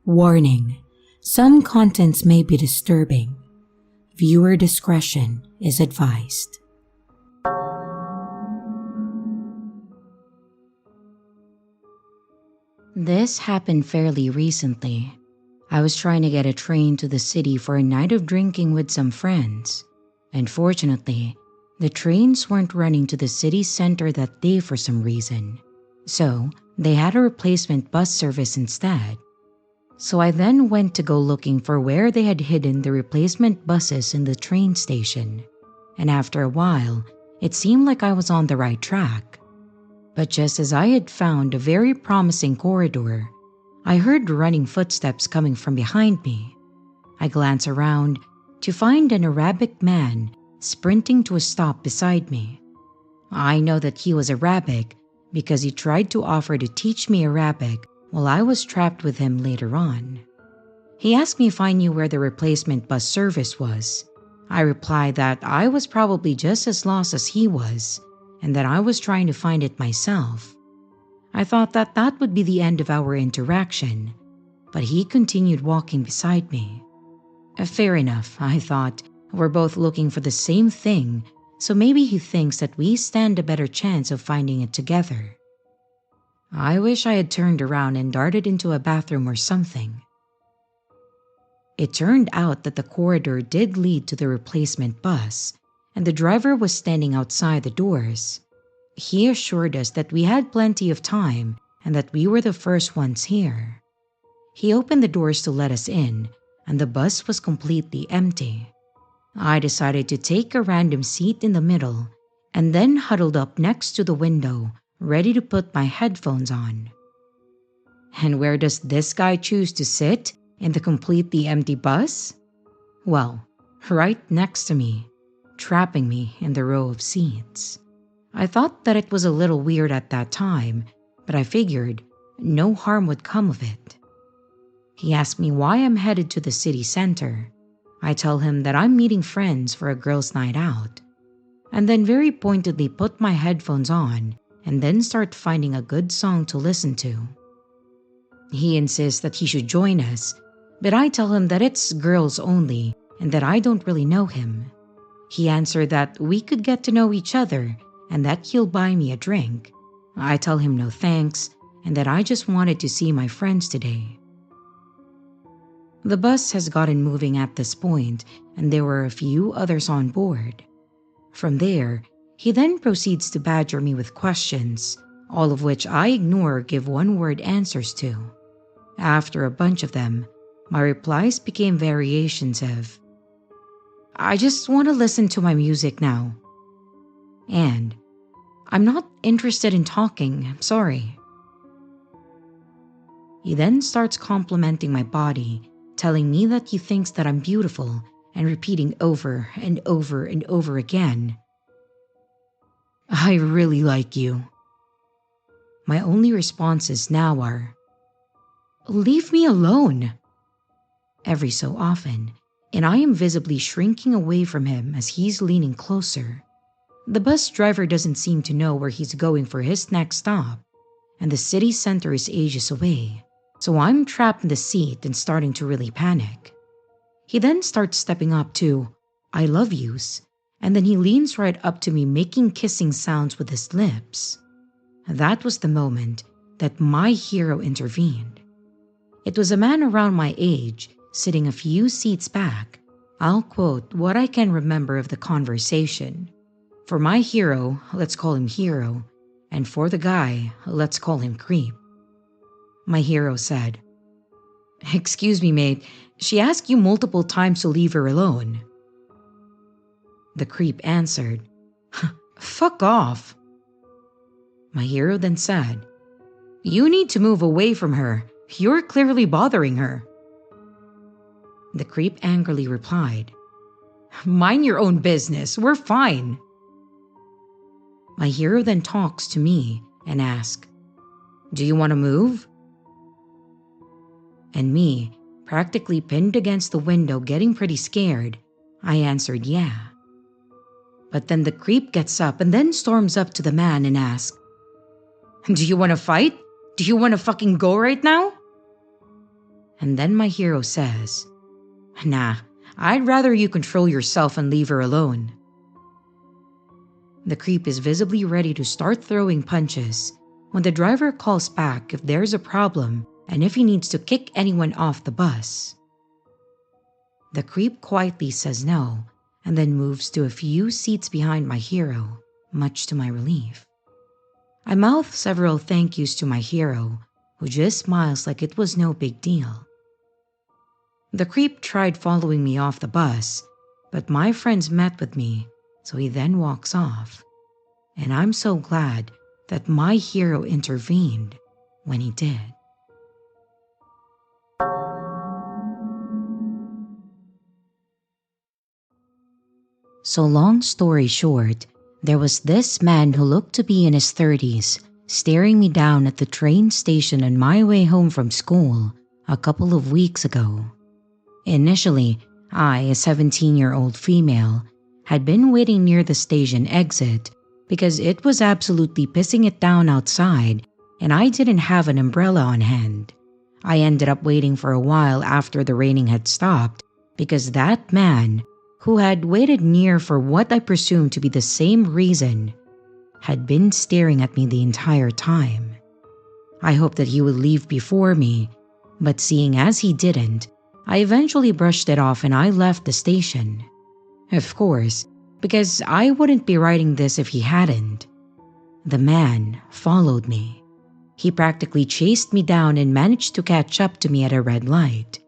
Warning: some contents may be disturbing. Viewer discretion is advised. This happened fairly recently. I was trying to get a train to the city for a night of drinking with some friends. Unfortunately, the trains weren't running to the city center that day for some reason, so they had a replacement bus service instead. So I then went to go looking for where they had hidden the replacement buses in the train station, and after a while, it seemed like I was on the right track. But just as I had found a very promising corridor, I heard running footsteps coming from behind me. I glanced around to find an Arabic man sprinting to a stop beside me. I know that he was Arabic because he tried to offer to teach me Arabic while I was trapped with him later on. He asked me if I knew where the replacement bus service was. I replied that I was probably just as lost as he was, and that I was trying to find it myself. I thought that that would be the end of our interaction, but he continued walking beside me. Fair enough, I thought. We're both looking for the same thing, so maybe he thinks that we stand a better chance of finding it together. I wish I had turned around and darted into a bathroom or something. It turned out that the corridor did lead to the replacement bus, and the driver was standing outside the doors. He assured us that we had plenty of time and that we were the first ones here. He opened the doors to let us in, and the bus was completely empty. I decided to take a random seat in the middle and then huddled up next to the window, ready to put my headphones on. And where does this guy choose to sit in the completely empty bus? Well, right next to me, trapping me in the row of seats. I thought that it was a little weird at that time, but I figured no harm would come of it. He asked me why I'm headed to the city center. I tell him that I'm meeting friends for a girls' night out, and then very pointedly put my headphones on and then start finding a good song to listen to. He insists that he should join us, but I tell him that it's girls only and that I don't really know him. He answered that we could get to know each other and that he'll buy me a drink. I tell him no thanks and that I just wanted to see my friends today. The bus has gotten moving at this point, and there were a few others on board. From there, he then proceeds to badger me with questions, all of which I ignore or give one-word answers to. After a bunch of them, my replies became variations of, "I just want to listen to my music now," and "I'm not interested in talking, I'm sorry." He then starts complimenting my body, telling me that he thinks that I'm beautiful and repeating over and over and over again, "I really like you." My only responses now are, "Leave me alone," every so often, and I am visibly shrinking away from him as he's leaning closer. The bus driver doesn't seem to know where he's going for his next stop, and the city center is ages away, so I'm trapped in the seat and starting to really panic. He then starts stepping up to "I love yous," and then he leans right up to me making kissing sounds with his lips. That was the moment that my hero intervened. It was a man around my age, sitting a few seats back. I'll quote what I can remember of the conversation. For my hero, let's call him Hero, and for the guy, let's call him Creep. My hero said, "Excuse me, mate, she asked you multiple times to leave her alone." The Creep answered, "Fuck off." My hero then said, "You need to move away from her. You're clearly bothering her." The Creep angrily replied, "Mind your own business, we're fine." My hero then talks to me and asks, "Do you want to move?" And me, practically pinned against the window getting pretty scared, I answered yeah. But then the Creep gets up and then storms up to the man and asks, "Do you want to fight? Do you want to fucking go right now?" And then my hero says, "Nah, I'd rather you control yourself and leave her alone." The creep is visibly ready to start throwing punches when the driver calls back if there's a problem and if he needs to kick anyone off the bus. The creep quietly says no and then moves to a few seats behind my hero, much to my relief. I mouth several thank yous to my hero, who just smiles like it was no big deal. The creep tried following me off the bus, but my friends met with me, so he then walks off. And I'm so glad that my hero intervened when he did. So long story short, there was this man who looked to be in his 30s staring me down at the train station on my way home from school a couple of weeks ago. Initially, I, a 17-year-old female, had been waiting near the station exit because it was absolutely pissing it down outside and I didn't have an umbrella on hand. I ended up waiting for a while after the raining had stopped because that man, who had waited near for what I presumed to be the same reason, had been staring at me the entire time. I hoped that he would leave before me, but seeing as he didn't, I eventually brushed it off and I left the station. Of course, because I wouldn't be writing this if he hadn't. The man followed me. He practically chased me down and managed to catch up to me at a red light.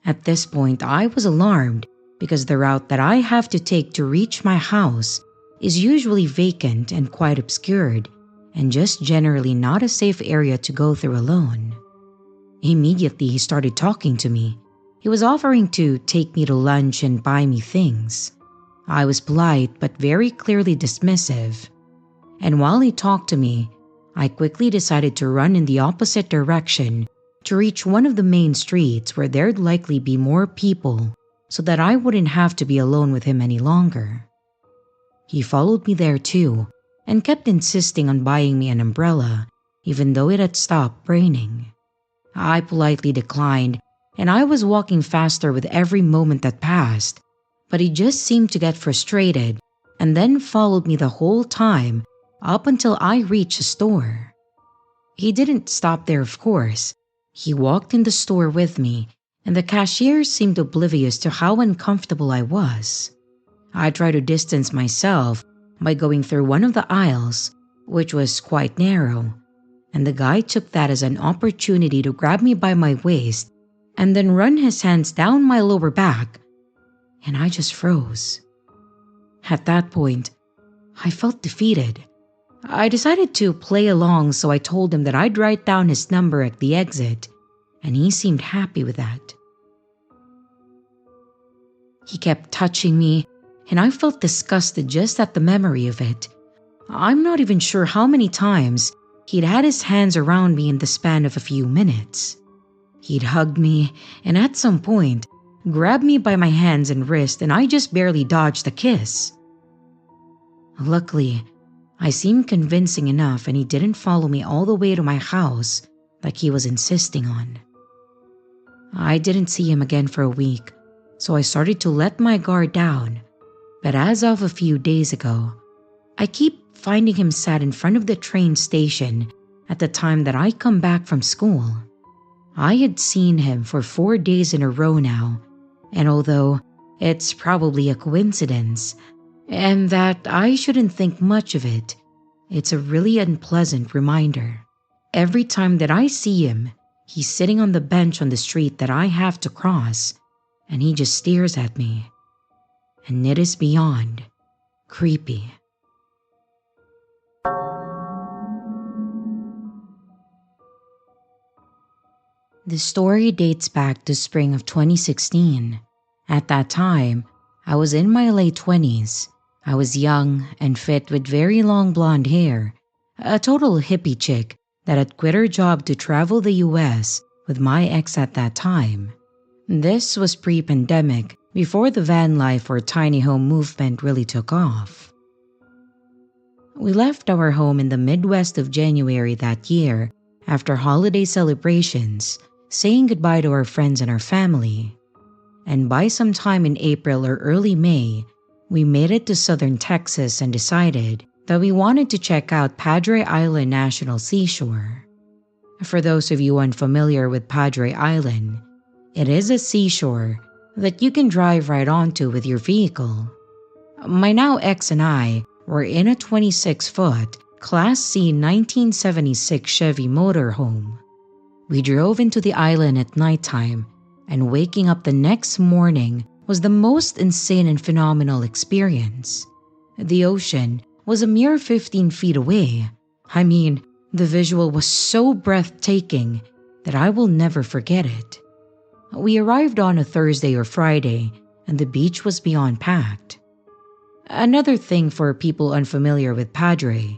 At this point, I was alarmed because the route that I have to take to reach my house is usually vacant and quite obscured, and just generally not a safe area to go through alone. Immediately, he started talking to me. He was offering to take me to lunch and buy me things. I was polite but very clearly dismissive. And while he talked to me, I quickly decided to run in the opposite direction to reach one of the main streets where there'd likely be more people so that I wouldn't have to be alone with him any longer. He followed me there too and kept insisting on buying me an umbrella even though it had stopped raining. I politely declined and I was walking faster with every moment that passed, but he just seemed to get frustrated and then followed me the whole time up until I reached a store. He didn't stop there, of course. He walked in the store with me, and the cashier seemed oblivious to how uncomfortable I was. I tried to distance myself by going through one of the aisles, which was quite narrow, and the guy took that as an opportunity to grab me by my waist and then run his hands down my lower back, and I just froze. At that point, I felt defeated. I decided to play along, so I told him that I'd write down his number at the exit, and he seemed happy with that. He kept touching me, and I felt disgusted just at the memory of it. I'm not even sure how many times he'd had his hands around me in the span of a few minutes. He'd hugged me, and at some point, grabbed me by my hands and wrist, and I just barely dodged the kiss. Luckily, I seemed convincing enough and he didn't follow me all the way to my house like he was insisting on. I didn't see him again for a week, so I started to let my guard down, but as of a few days ago, I keep finding him sat in front of the train station at the time that I come back from school. I had seen him for 4 days in a row now, and although it's probably a coincidence, and that I shouldn't think much of it, it's a really unpleasant reminder. Every time that I see him, he's sitting on the bench on the street that I have to cross, and he just stares at me. And it is beyond creepy. The story dates back to spring of 2016. At that time, I was in my late 20s. I was young and fit with very long blonde hair, a total hippie chick that had quit her job to travel the US with my ex at that time. This was pre-pandemic, before the van life or tiny home movement really took off. We left our home in the Midwest of January that year after holiday celebrations, saying goodbye to our friends and our family. And by sometime in April or early May, we made it to southern Texas and decided that we wanted to check out Padre Island National Seashore. For those of you unfamiliar with Padre Island, it is a seashore that you can drive right onto with your vehicle. My now ex and I were in a 26-foot Class C 1976 Chevy motorhome. We drove into the island at nighttime, and waking up the next morning was the most insane and phenomenal experience. The ocean was a mere 15 feet away. I mean, the visual was so breathtaking that I will never forget it. We arrived on a Thursday or Friday, and the beach was beyond packed. Another thing for people unfamiliar with Padre,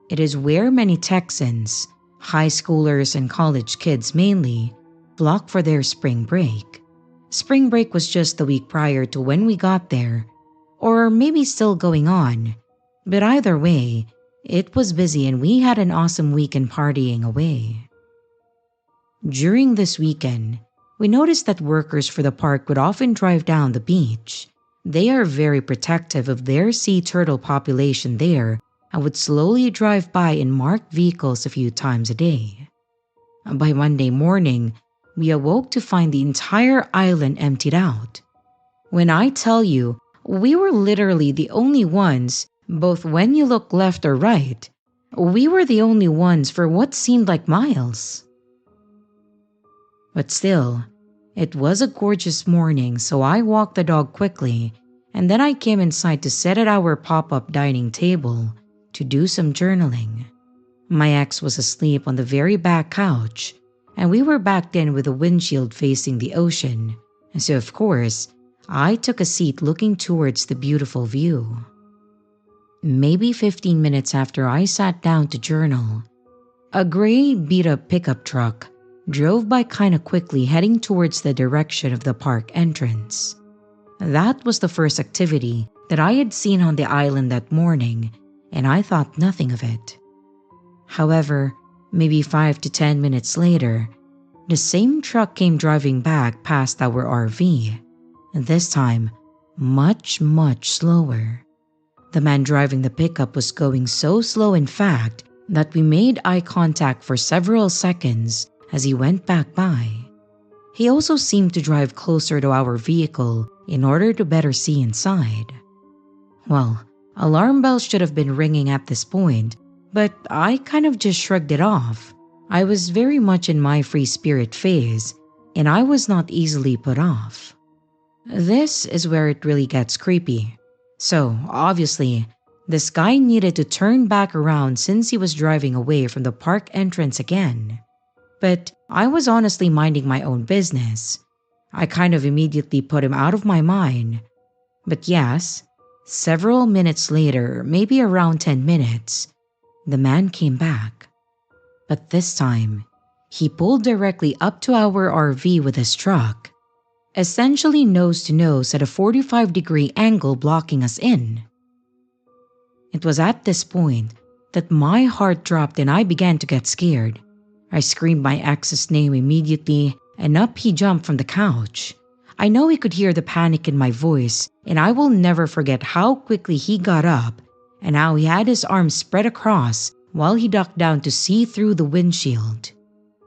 it is where many Texans, high schoolers and college kids mainly, flock for their spring break. Spring break was just the week prior to when we got there, or maybe still going on, but either way, it was busy and we had an awesome weekend partying away. During this weekend, we noticed that workers for the park would often drive down the beach. They are very protective of their sea turtle population there and would slowly drive by in marked vehicles a few times a day. By Monday morning, we awoke to find the entire island emptied out. When I tell you, we were literally the only ones, both when you look left or right, we were the only ones for what seemed like miles. But still, it was a gorgeous morning, so I walked the dog quickly, and then I came inside to sit at our pop-up dining table to do some journaling. My ex was asleep on the very back couch, and we were backed in with the windshield facing the ocean, and so of course, I took a seat looking towards the beautiful view. Maybe 15 minutes after I sat down to journal, a gray beat-up pickup truck drove by kinda quickly heading towards the direction of the park entrance. That was the first activity that I had seen on the island that morning, and I thought nothing of it. However, maybe 5 to 10 minutes later, the same truck came driving back past our RV, and this time, much slower. The man driving the pickup was going so slow in fact that we made eye contact for several seconds as he went back by. He also seemed to drive closer to our vehicle in order to better see inside. Well, alarm bells should have been ringing at this point, but I kind of just shrugged it off. I was very much in my free spirit phase, and I was not easily put off. This is where it really gets creepy. So, obviously, this guy needed to turn back around since he was driving away from the park entrance again. But I was honestly minding my own business. I kind of immediately put him out of my mind. But yes, several minutes later, maybe around 10 minutes, the man came back. But this time, he pulled directly up to our RV with his truck, essentially nose to nose at a 45-degree angle blocking us in. It was at this point that my heart dropped and I began to get scared. I screamed my ex's name immediately and up he jumped from the couch. I know he could hear the panic in my voice, and I will never forget how quickly he got up and how he had his arms spread across while he ducked down to see through the windshield.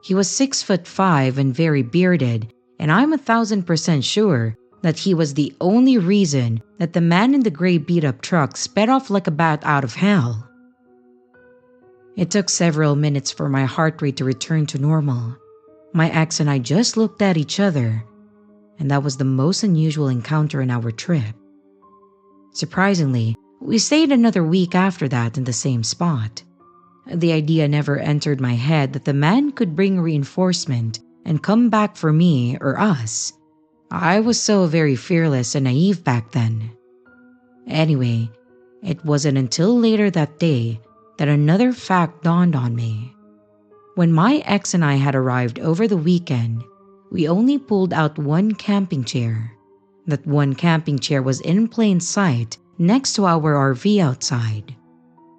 He was 6'5" and very bearded, and I'm 1000% sure that he was the only reason that the man in the gray beat-up truck sped off like a bat out of hell. It took several minutes for my heart rate to return to normal. My ex and I just looked at each other, and that was the most unusual encounter in our trip. Surprisingly, we stayed another week after that in the same spot. The idea never entered my head that the man could bring reinforcement and come back for me or us. I was so very fearless and naive back then. Anyway, it wasn't until later that day that another fact dawned on me. When my ex and I had arrived over the weekend, we only pulled out one camping chair. That one camping chair was in plain sight next to our RV outside.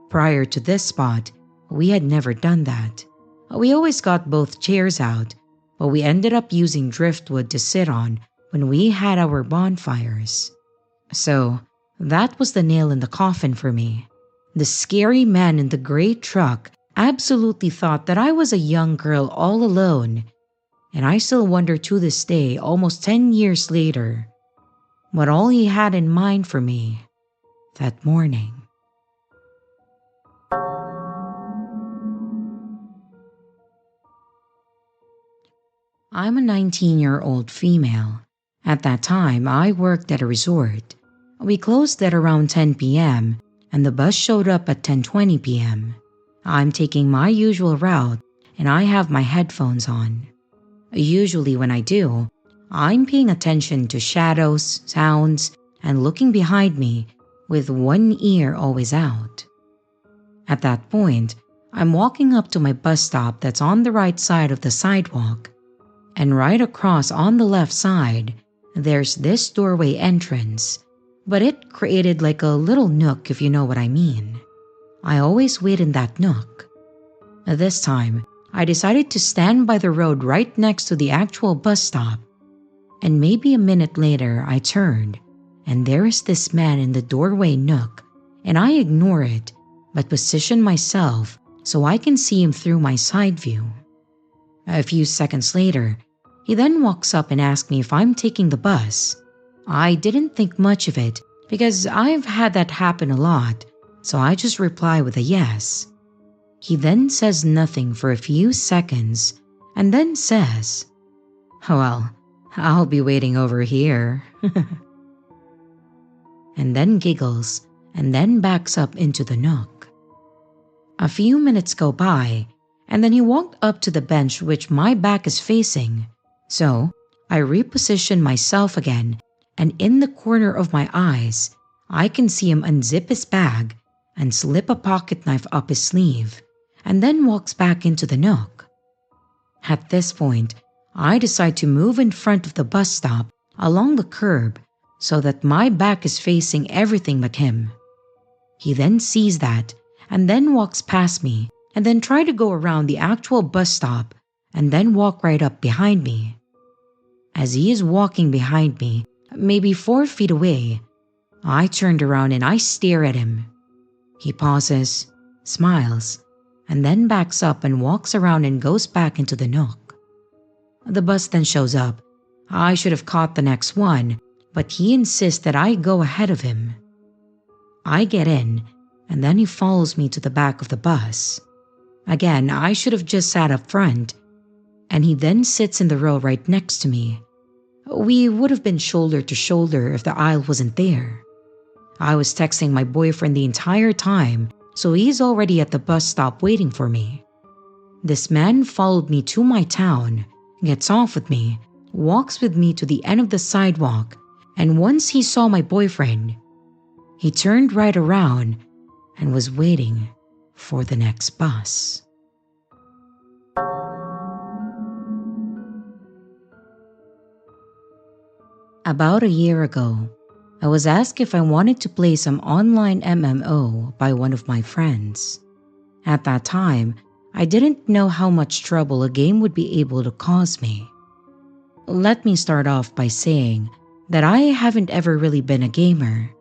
Prior to this spot, we had never done that. We always got both chairs out, but we ended up using driftwood to sit on when we had our bonfires. So, that was the nail in the coffin for me. The scary man in the gray truck absolutely thought that I was a young girl all alone, and I still wonder to this day, almost 10 years later, what all he had in mind for me that morning. I'm a 19-year-old female. At that time, I worked at a resort. We closed at around 10 p.m. and the bus showed up at 10:20 p.m. I'm taking my usual route and I have my headphones on. Usually when I do, I'm paying attention to shadows, sounds, and looking behind me with one ear always out. At that point, I'm walking up to my bus stop that's on the right side of the sidewalk, and right across on the left side, there's this doorway entrance, but it created like a little nook if you know what I mean. I always wait in that nook. This time, I decided to stand by the road right next to the actual bus stop, and maybe a minute later I turned, and there is this man in the doorway nook, and I ignore it, but position myself so I can see him through my side view. A few seconds later, he then walks up and asks me if I'm taking the bus. I didn't think much of it because I've had that happen a lot, so I just reply with a yes. He then says nothing for a few seconds and then says, "Well, I'll be waiting over here." And then giggles and then backs up into the nook. A few minutes go by and then he walked up to the bench which my back is facing. So I reposition myself again, and in the corner of my eyes, I can see him unzip his bag and slip a pocket knife up his sleeve, and then walks back into the nook. At this point, I decide to move in front of the bus stop along the curb so that my back is facing everything but him. He then sees that and then walks past me and then try to go around the actual bus stop and then walk right up behind me. As he is walking behind me, maybe 4 feet away, I turned around and I stare at him. He pauses, smiles, and then backs up and walks around and goes back into the nook. The bus then shows up. I should have caught the next one, but he insists that I go ahead of him. I get in, and then he follows me to the back of the bus. Again, I should have just sat up front, and he then sits in the row right next to me. We would have been shoulder to shoulder if the aisle wasn't there. I was texting my boyfriend the entire time, so he's already at the bus stop waiting for me. This man followed me to my town, gets off with me, walks with me to the end of the sidewalk, and once he saw my boyfriend, he turned right around and was waiting for the next bus. About a year ago, I was asked if I wanted to play some online MMO by one of my friends. At that time, I didn't know how much trouble a game would be able to cause me. Let me start off by saying that I haven't ever really been a gamer.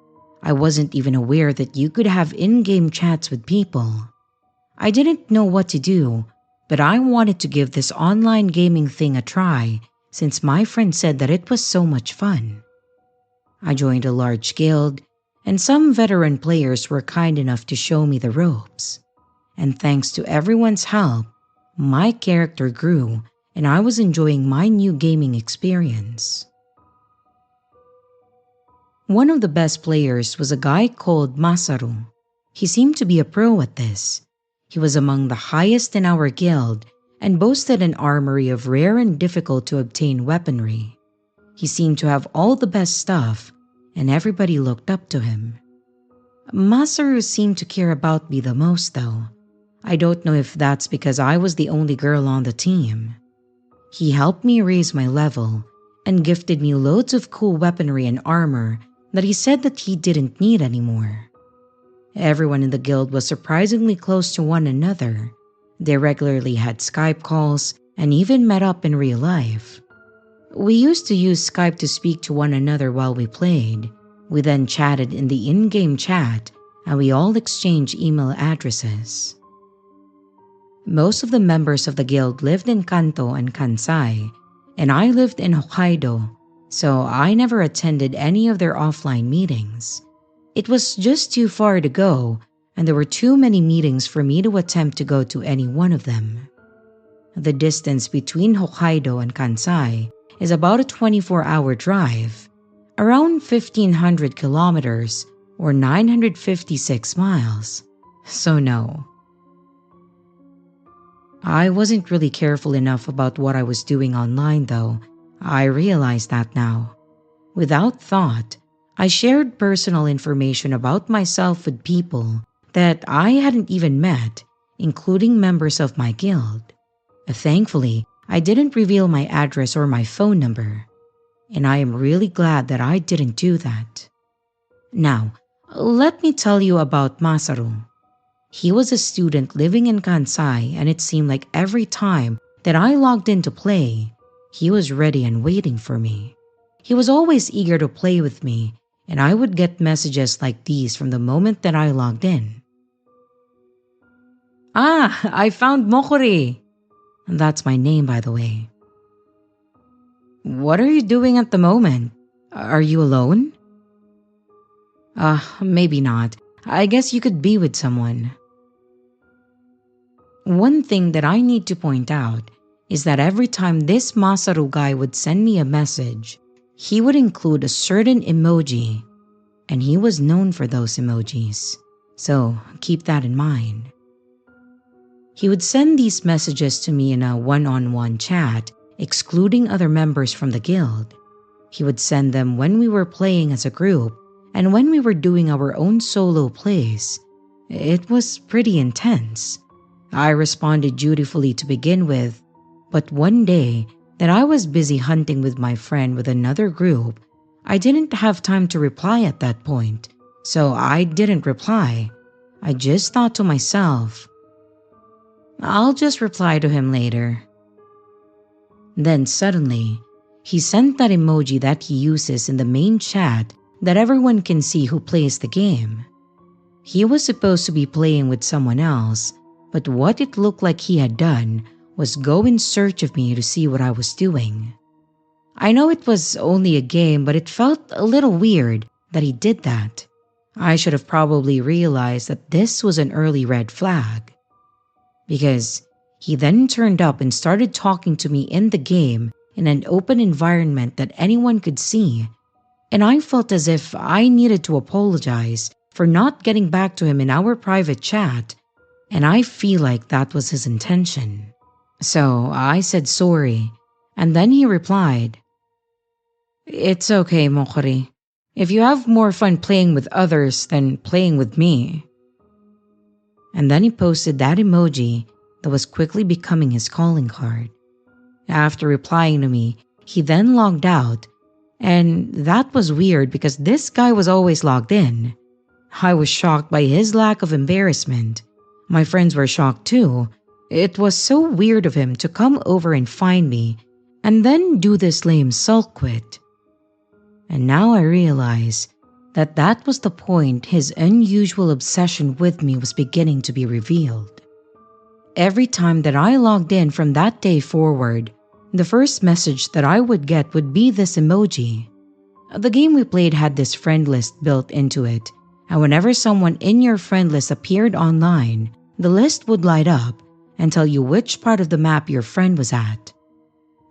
I wasn't even aware that you could have in-game chats with people. I didn't know what to do, but I wanted to give this online gaming thing a try since my friend said that it was so much fun. I joined a large guild, and some veteran players were kind enough to show me the ropes. And thanks to everyone's help, my character grew and I was enjoying my new gaming experience. One of the best players was a guy called Masaru. He seemed to be a pro at this. He was among the highest in our guild and boasted an armory of rare and difficult to obtain weaponry. He seemed to have all the best stuff, and everybody looked up to him. Masaru seemed to care about me the most though. I don't know if that's because I was the only girl on the team. He helped me raise my level and gifted me loads of cool weaponry and armor that he said that he didn't need anymore. Everyone in the guild was surprisingly close to one another. They regularly had Skype calls, and even met up in real life. We used to use Skype to speak to one another while we played. We then chatted in the in-game chat, and we all exchanged email addresses. Most of the members of the guild lived in Kanto and Kansai, and I lived in Hokkaido, so I never attended any of their offline meetings. It was just too far to go, and there were too many meetings for me to attempt to go to any one of them. The distance between Hokkaido and Kansai is about a 24-hour drive, around 1,500 kilometers or 956 miles. So no. I wasn't really careful enough about what I was doing online though. I realize that now. Without thought, I shared personal information about myself with people that I hadn't even met, including members of my guild. Thankfully, I didn't reveal my address or my phone number, and I am really glad that I didn't do that. Now, let me tell you about Masaru. He was a student living in Kansai, and it seemed like every time that I logged in to play, he was ready and waiting for me. He was always eager to play with me, and I would get messages like these from the moment that I logged in. "Ah, I found Mokori!" That's my name, by the way. "What are you doing at the moment? Are you alone?" Maybe not. I guess you could be with someone." One thing that I need to point out is that every time this Masaru guy would send me a message, he would include a certain emoji, and he was known for those emojis, so keep that in mind. He would send these messages to me in a one-on-one chat, excluding other members from the guild. He would send them when we were playing as a group and when we were doing our own solo plays. It was pretty intense. I responded dutifully to begin with, but one day that I was busy hunting with my friend with another group, I didn't have time to reply at that point, so I didn't reply. I just thought to myself, I'll just reply to him later. Then suddenly, he sent that emoji that he uses in the main chat that everyone can see who plays the game. He was supposed to be playing with someone else, but what it looked like he had done was go in search of me to see what I was doing. I know it was only a game, but it felt a little weird that he did that. I should have probably realized that this was an early red flag. Because he then turned up and started talking to me in the game in an open environment that anyone could see, and I felt as if I needed to apologize for not getting back to him in our private chat, and I feel like that was his intention. So I said sorry, and then he replied, "It's okay, Mokori. If you have more fun playing with others than playing with me." And then he posted that emoji that was quickly becoming his calling card. After replying to me, he then logged out, and that was weird because this guy was always logged in. I was shocked by his lack of embarrassment. My friends were shocked too. It was so weird of him to come over and find me and then do this lame sulk quit. And now I realize that that was the point his unusual obsession with me was beginning to be revealed. Every time that I logged in from that day forward, the first message that I would get would be this emoji. The game we played had this friend list built into it, and whenever someone in your friend list appeared online, the list would light up and tell you which part of the map your friend was at.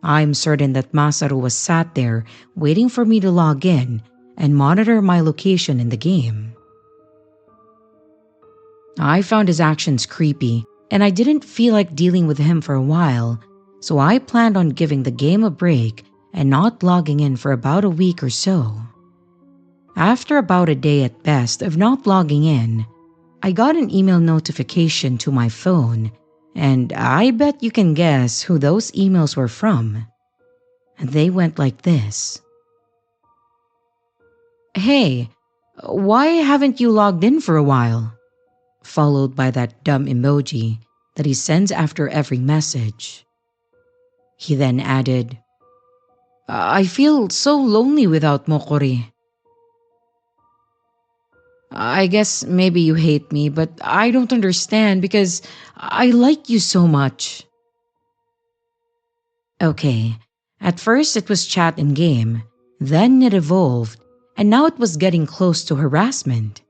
I'm certain that Masaru was sat there waiting for me to log in and monitor my location in the game. I found his actions creepy, and I didn't feel like dealing with him for a while, so I planned on giving the game a break and not logging in for about a week or so. After about a day at best of not logging in, I got an email notification to my phone, and I bet you can guess who those emails were from. They went like this. "Hey, why haven't you logged in for a while?" Followed by that dumb emoji that he sends after every message. He then added, I feel so lonely without Mokori. I guess maybe you hate me, but I don't understand because I like you so much. Okay, at first it was chat and game, then it evolved, and now it was getting close to harassment.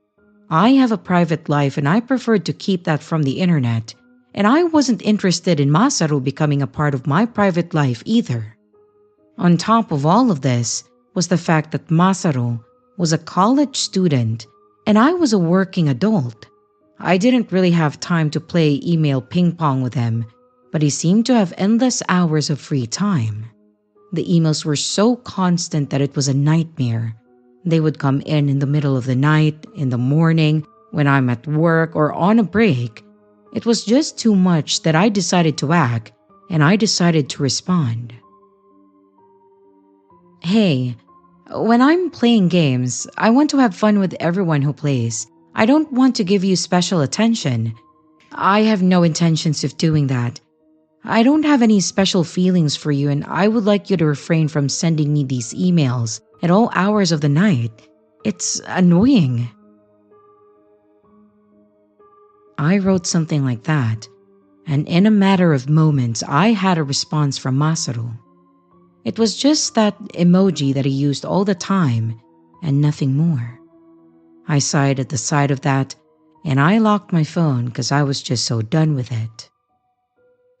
I have a private life and I preferred to keep that from the internet, and I wasn't interested in Masaru becoming a part of my private life either. On top of all of this was the fact that Masaru was a college student and I was a working adult. I didn't really have time to play email ping pong with him, but he seemed to have endless hours of free time. The emails were so constant that it was a nightmare. They would come in the middle of the night, in the morning, when I'm at work or on a break. It was just too much that I decided to act, and I decided to respond. Hey, when I'm playing games, I want to have fun with everyone who plays. I don't want to give you special attention. I have no intentions of doing that. I don't have any special feelings for you, and I would like you to refrain from sending me these emails at all hours of the night. It's annoying. I wrote something like that, and in a matter of moments, I had a response from Masaru. It was just that emoji that he used all the time, and nothing more. I sighed at the sight of that, and I locked my phone because I was just so done with it.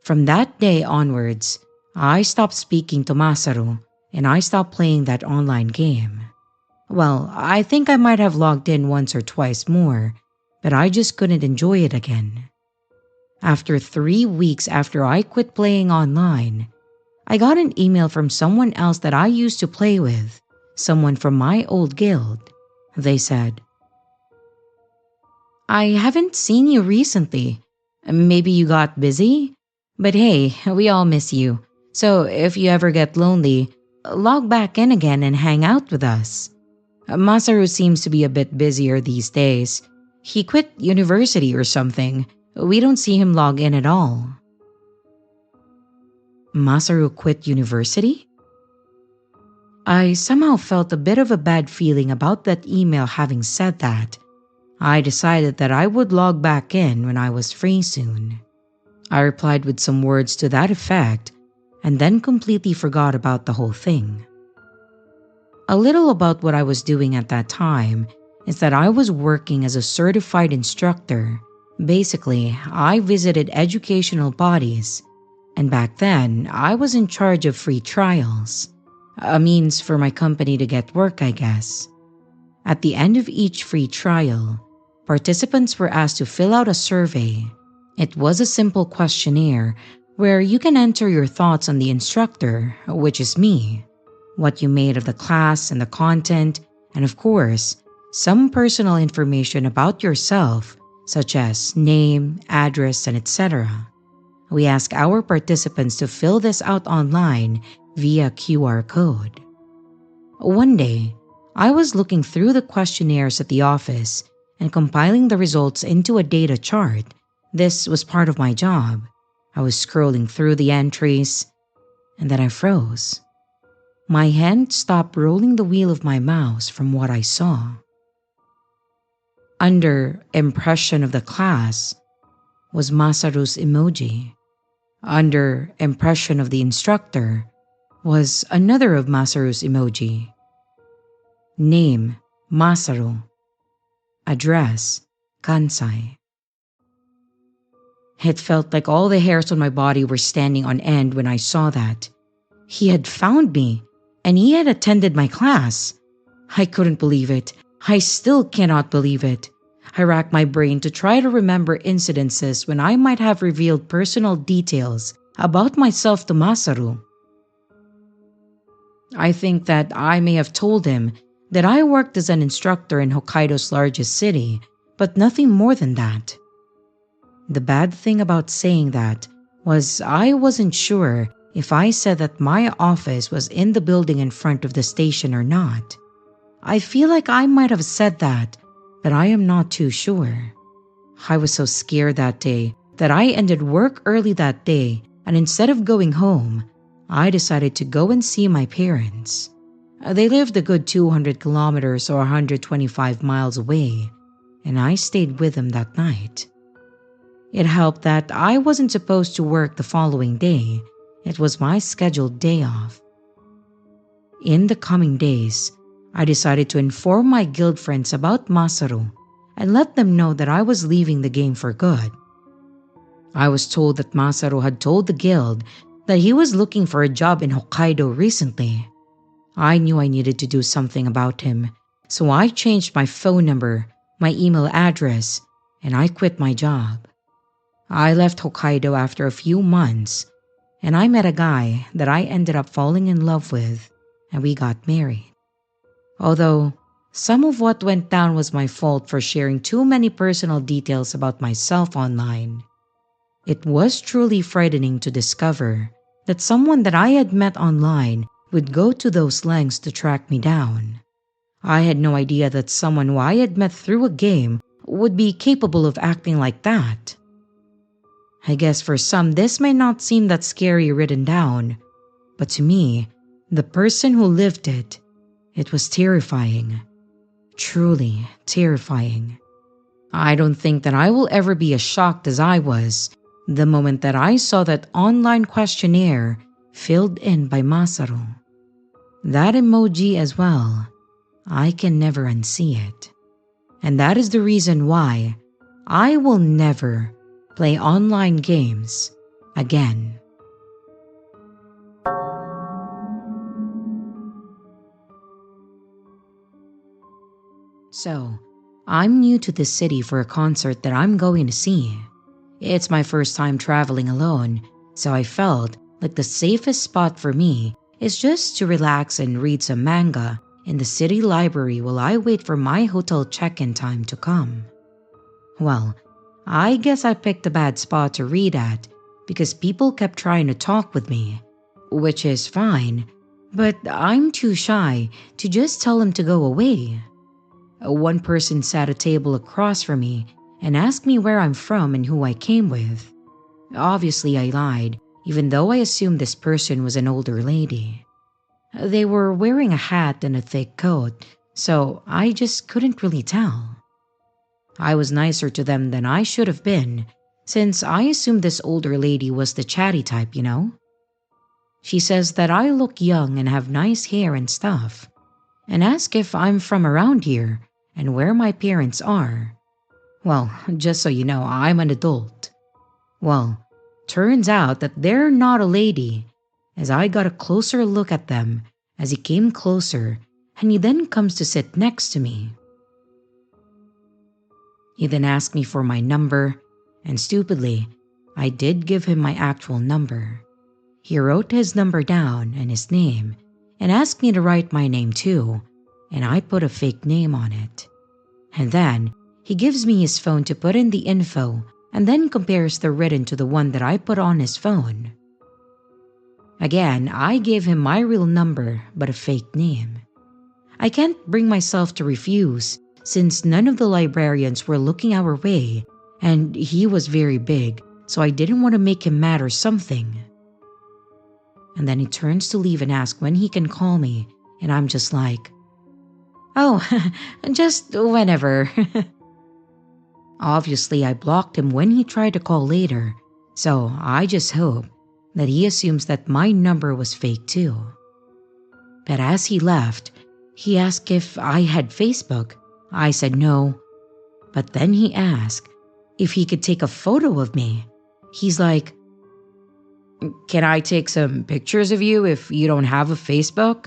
From that day onwards, I stopped speaking to Masaru, and I stopped playing that online game. Well, I think I might have logged in once or twice more, but I just couldn't enjoy it again. After 3 weeks after I quit playing online, I got an email from someone else that I used to play with, someone from my old guild. They said, I haven't seen you recently. Maybe you got busy? But hey, we all miss you. So if you ever get lonely, log back in again and hang out with us. Masaru seems to be a bit busier these days. He quit university or something. We don't see him log in at all. Masaru quit university? I somehow felt a bit of a bad feeling about that email having said that. I decided that I would log back in when I was free soon. I replied with some words to that effect, and then completely forgot about the whole thing. A little about what I was doing at that time is that I was working as a certified instructor. Basically, I visited educational bodies, and back then, I was in charge of free trials. A means for my company to get work, I guess. At the end of each free trial, participants were asked to fill out a survey. It was a simple questionnaire where you can enter your thoughts on the instructor, which is me, what you made of the class and the content, and of course, some personal information about yourself, such as name, address, and etc. We ask our participants to fill this out online via QR code. One day, I was looking through the questionnaires at the office and compiling the results into a data chart. This was part of my job. I was scrolling through the entries, and then I froze. My hand stopped rolling the wheel of my mouse from what I saw. Under impression of the class was Masaru's emoji. Under impression of the instructor was another of Masaru's emoji. Name, Masaru. Address, Kansai. It felt like all the hairs on my body were standing on end when I saw that. He had found me, and he had attended my class. I couldn't believe it. I still cannot believe it. I racked my brain to try to remember incidences when I might have revealed personal details about myself to Masaru. I think that I may have told him that I worked as an instructor in Hokkaido's largest city, but nothing more than that. The bad thing about saying that was I wasn't sure if I said that my office was in the building in front of the station or not. I feel like I might have said that, but I am not too sure. I was so scared that day that I ended work early that day, and instead of going home, I decided to go and see my parents. They lived a good 200 kilometers or 125 miles away, and I stayed with them that night. It helped that I wasn't supposed to work the following day. It was my scheduled day off. In the coming days, I decided to inform my guild friends about Masaru and let them know that I was leaving the game for good. I was told that Masaru had told the guild that he was looking for a job in Hokkaido recently. I knew I needed to do something about him, so I changed my phone number, my email address, and I quit my job. I left Hokkaido after a few months, and I met a guy that I ended up falling in love with, and we got married. Although some of what went down was my fault for sharing too many personal details about myself online, it was truly frightening to discover that someone that I had met online would go to those lengths to track me down. I had no idea that someone who I had met through a game would be capable of acting like that. I guess for some this may not seem that scary written down, but to me, the person who lived it, it was terrifying. Truly terrifying. I don't think that I will ever be as shocked as I was the moment that I saw that online questionnaire filled in by Masaru. That emoji as well, I can never unsee it. And that is the reason why I will never play online games again. So, I'm new to this city for a concert that I'm going to see. It's my first time traveling alone, so I felt like the safest spot for me is just to relax and read some manga in the city library while I wait for my hotel check-in time to come. Well, I guess I picked a bad spot to read at because people kept trying to talk with me, which is fine, but I'm too shy to just tell them to go away. One person sat a table across from me and asked me where I'm from and who I came with. Obviously, I lied, even though I assumed this person was an older lady. They were wearing a hat and a thick coat, so I just couldn't really tell. I was nicer to them than I should have been, since I assumed this older lady was the chatty type, you know? She says that I look young and have nice hair and stuff, and asked if I'm from around here and where my parents are. Well, just so you know, I'm an adult. Well, turns out that they're not a lady, as I got a closer look at them as he came closer, and he then comes to sit next to me. He then asked me for my number, and stupidly, I did give him my actual number. He wrote his number down and his name, and asked me to write my name too, and I put a fake name on it. And then, he gives me his phone to put in the info and then compares the written to the one that I put on his phone. Again, I gave him my real number but a fake name. I can't bring myself to refuse since none of the librarians were looking our way and he was very big, so I didn't want to make him mad or something. And then he turns to leave and asks when he can call me, and I'm just like, "Oh, just whenever." Obviously, I blocked him when he tried to call later, so I just hope that he assumes that my number was fake too. But as he left, he asked if I had Facebook. I said no, but then he asked if he could take a photo of me. He's like, "Can I take some pictures of you if you don't have a Facebook?"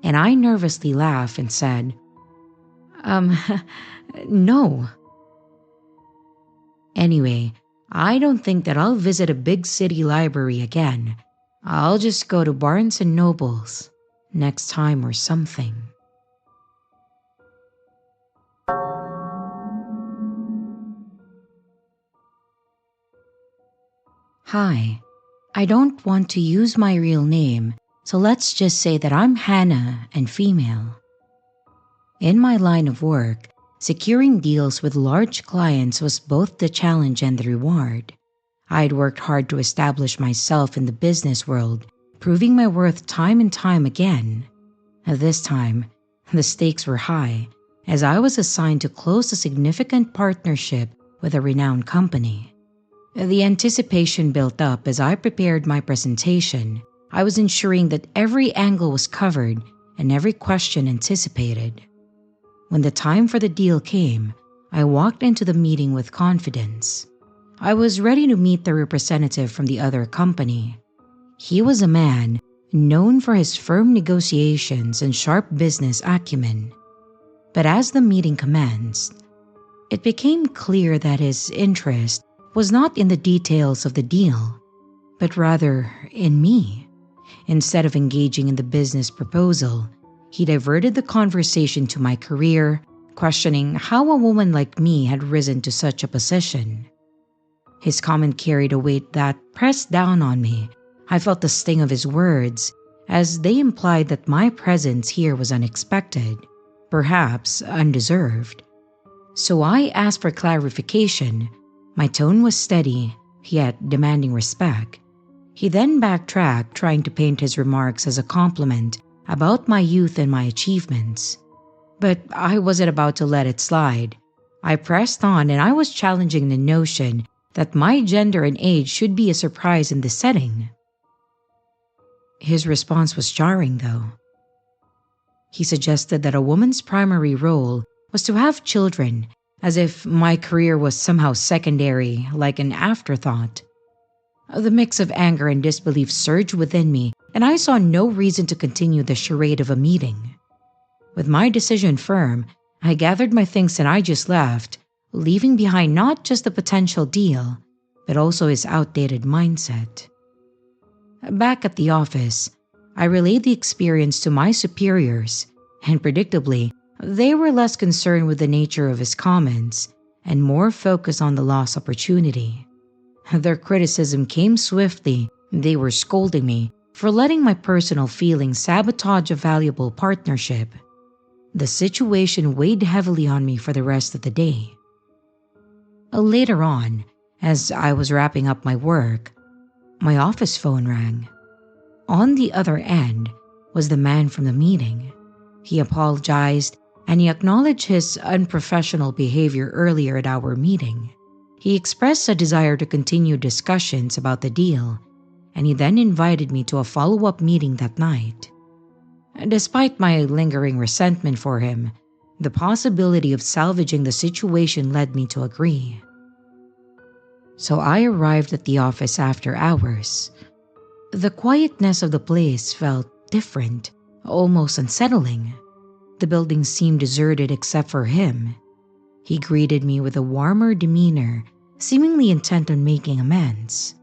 And I nervously laughed and said, no. Anyway, I don't think that I'll visit a big city library again. I'll just go to Barnes and Nobles next time or something. Hi, I don't want to use my real name, so let's just say that I'm Hannah and female. In my line of work, securing deals with large clients was both the challenge and the reward. I'd worked hard to establish myself in the business world, proving my worth time and time again. This time, the stakes were high, as I was assigned to close a significant partnership with a renowned company. The anticipation built up as I prepared my presentation. I was ensuring that every angle was covered and every question anticipated. When the time for the deal came, I walked into the meeting with confidence. I was ready to meet the representative from the other company. He was a man known for his firm negotiations and sharp business acumen. But as the meeting commenced, it became clear that his interest was not in the details of the deal, but rather in me. Instead of engaging in the business proposal, he diverted the conversation to my career, questioning how a woman like me had risen to such a position. His comment carried a weight that pressed down on me. I felt the sting of his words, as they implied that my presence here was unexpected, perhaps undeserved. So I asked for clarification. My tone was steady, yet demanding respect. He then backtracked, trying to paint his remarks as a compliment about my youth and my achievements. But I wasn't about to let it slide. I pressed on, and I was challenging the notion that my gender and age should be a surprise in this setting. His response was jarring, though. He suggested that a woman's primary role was to have children, as if my career was somehow secondary, like an afterthought. The mix of anger and disbelief surged within me, and I saw no reason to continue the charade of a meeting. With my decision firm, I gathered my things and I just left, leaving behind not just the potential deal, but also his outdated mindset. Back at the office, I relayed the experience to my superiors, and predictably, they were less concerned with the nature of his comments and more focused on the lost opportunity. Their criticism came swiftly. They were scolding me for letting my personal feelings sabotage a valuable partnership. The situation weighed heavily on me for the rest of the day. Later on, as I was wrapping up my work, my office phone rang. On the other end was the man from the meeting. He apologized and he acknowledged his unprofessional behavior earlier at our meeting. He expressed a desire to continue discussions about the deal, and he then invited me to a follow-up meeting that night. Despite my lingering resentment for him, the possibility of salvaging the situation led me to agree. So I arrived at the office after hours. The quietness of the place felt different, almost unsettling. The building seemed deserted except for him. He greeted me with a warmer demeanor, seemingly intent on making amends.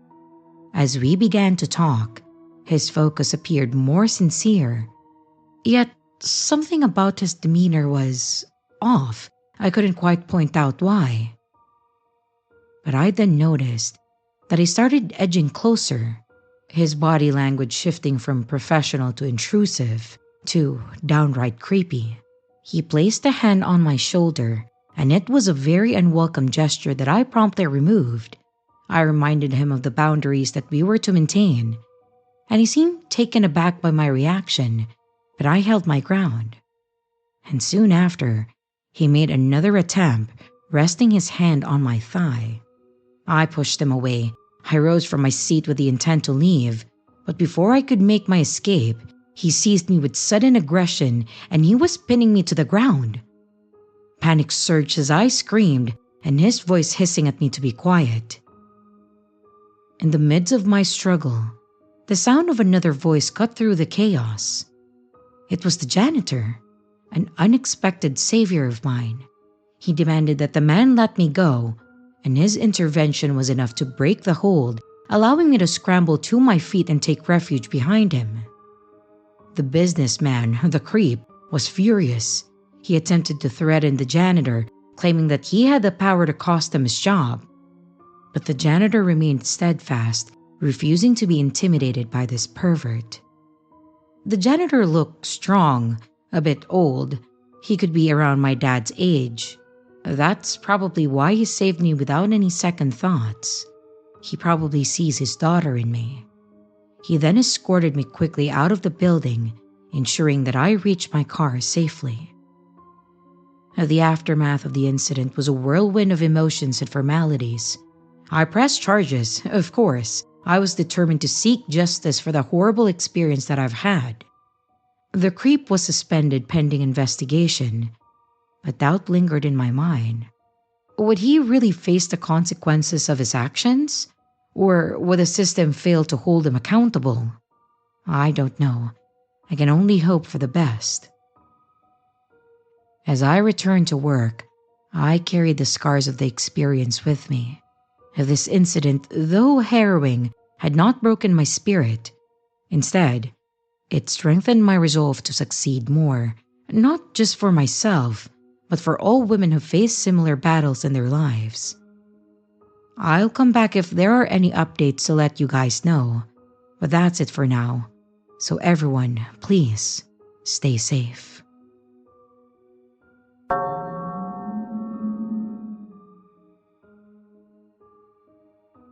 As we began to talk, his focus appeared more sincere. Yet, something about his demeanor was off. I couldn't quite point out why. But I then noticed that he started edging closer, his body language shifting from professional to intrusive to downright creepy. He placed a hand on my shoulder, and it was a very unwelcome gesture that I promptly removed. I reminded him of the boundaries that we were to maintain, and he seemed taken aback by my reaction, but I held my ground. And soon after, he made another attempt, resting his hand on my thigh. I pushed him away. I rose from my seat with the intent to leave, but before I could make my escape, he seized me with sudden aggression and he was pinning me to the ground. Panic surged as I screamed, and his voice hissing at me to be quiet. In the midst of my struggle, the sound of another voice cut through the chaos. It was the janitor, an unexpected savior of mine. He demanded that the man let me go, and his intervention was enough to break the hold, allowing me to scramble to my feet and take refuge behind him. The businessman, the creep, was furious. He attempted to threaten the janitor, claiming that he had the power to cost him his job. But the janitor remained steadfast, refusing to be intimidated by this pervert. The janitor looked strong, a bit old. He could be around my dad's age. That's probably why he saved me without any second thoughts. He probably sees his daughter in me. He then escorted me quickly out of the building, ensuring that I reached my car safely. The aftermath of the incident was a whirlwind of emotions and formalities. I pressed charges, of course. I was determined to seek justice for the horrible experience that I've had. The creep was suspended pending investigation, but doubt lingered in my mind. Would he really face the consequences of his actions? Or would the system fail to hold him accountable? I don't know. I can only hope for the best. As I returned to work, I carried the scars of the experience with me. This incident, though harrowing, had not broken my spirit. Instead, it strengthened my resolve to succeed more, not just for myself, but for all women who face similar battles in their lives. I'll come back if there are any updates to let you guys know, but that's it for now. So everyone, please, stay safe.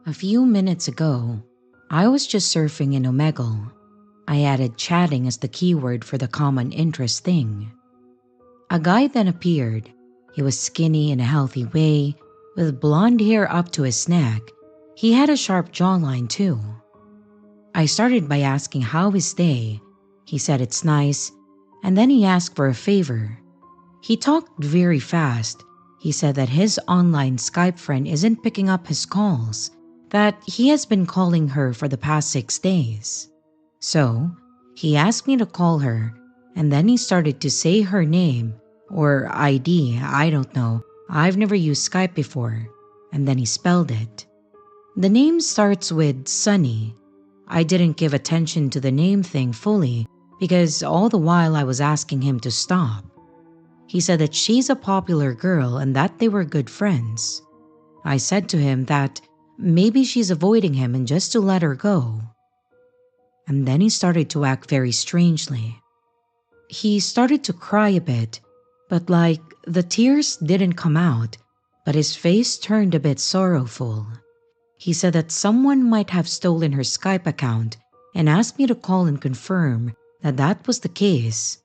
A few minutes ago, I was just surfing in Omegle. I added chatting as the keyword for the common interest thing. A guy then appeared. He was skinny in a healthy way, with blonde hair up to his neck. He had a sharp jawline too. I started by asking how his day. He said it's nice, and then he asked for a favor. He talked very fast. He said that his online Skype friend isn't picking up his calls, that he has been calling her for the past 6 days. So, he asked me to call her, and then he started to say her name, or ID, I don't know. I've never used Skype before. And then he spelled it. The name starts with Sunny. I didn't give attention to the name thing fully because all the while I was asking him to stop. He said that she's a popular girl and that they were good friends. I said to him that maybe she's avoiding him and just to let her go. And then he started to act very strangely. He started to cry a bit, but like the tears didn't come out, but his face turned a bit sorrowful. He said that someone might have stolen her Skype account and asked me to call and confirm that that was the case,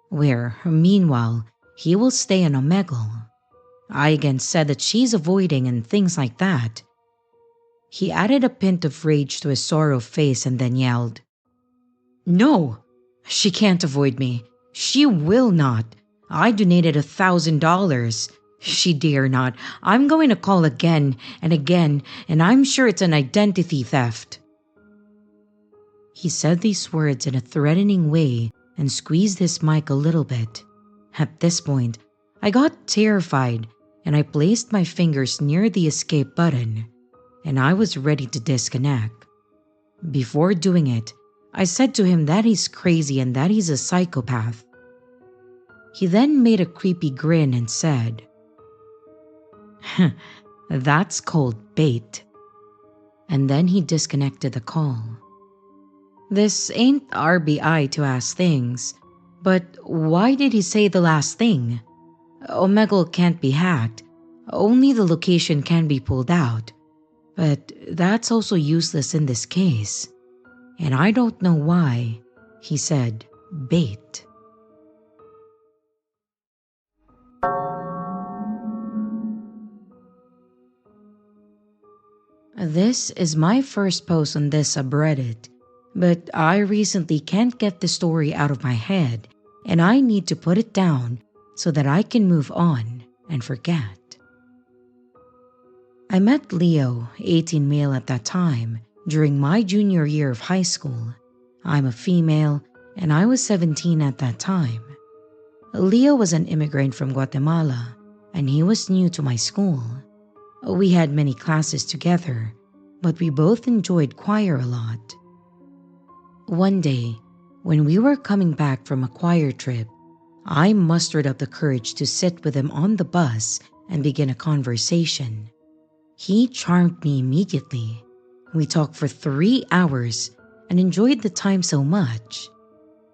where, meanwhile, he will stay in Omegle. I again said that she's avoiding and things like that. He added a pint of rage to his sorrow face and then yelled, "No, she can't avoid me. She will not. I donated $1,000. She dare not. I'm going to call again, and I'm sure it's an identity theft." He said these words in a threatening way and squeezed his mic a little bit. At this point, I got terrified and I placed my fingers near the escape button, and I was ready to disconnect. Before doing it, I said to him that he's crazy and that he's a psychopath. He then made a creepy grin and said, "That's called bait." And then he disconnected the call. This ain't RBI to ask things, but why did he say the last thing? Omegle can't be hacked. Only the location can be pulled out. But that's also useless in this case. And I don't know why he said bait. This is my first post on this subreddit, but I recently can't get the story out of my head, and I need to put it down so that I can move on and forget. I met Leo, 18 male at that time, during my junior year of high school. I'm a female, and I was 17 at that time. Leo was an immigrant from Guatemala, and he was new to my school. We had many classes together, but we both enjoyed choir a lot. One day, when we were coming back from a choir trip, I mustered up the courage to sit with him on the bus and begin a conversation. He charmed me immediately. We talked for 3 hours and enjoyed the time so much.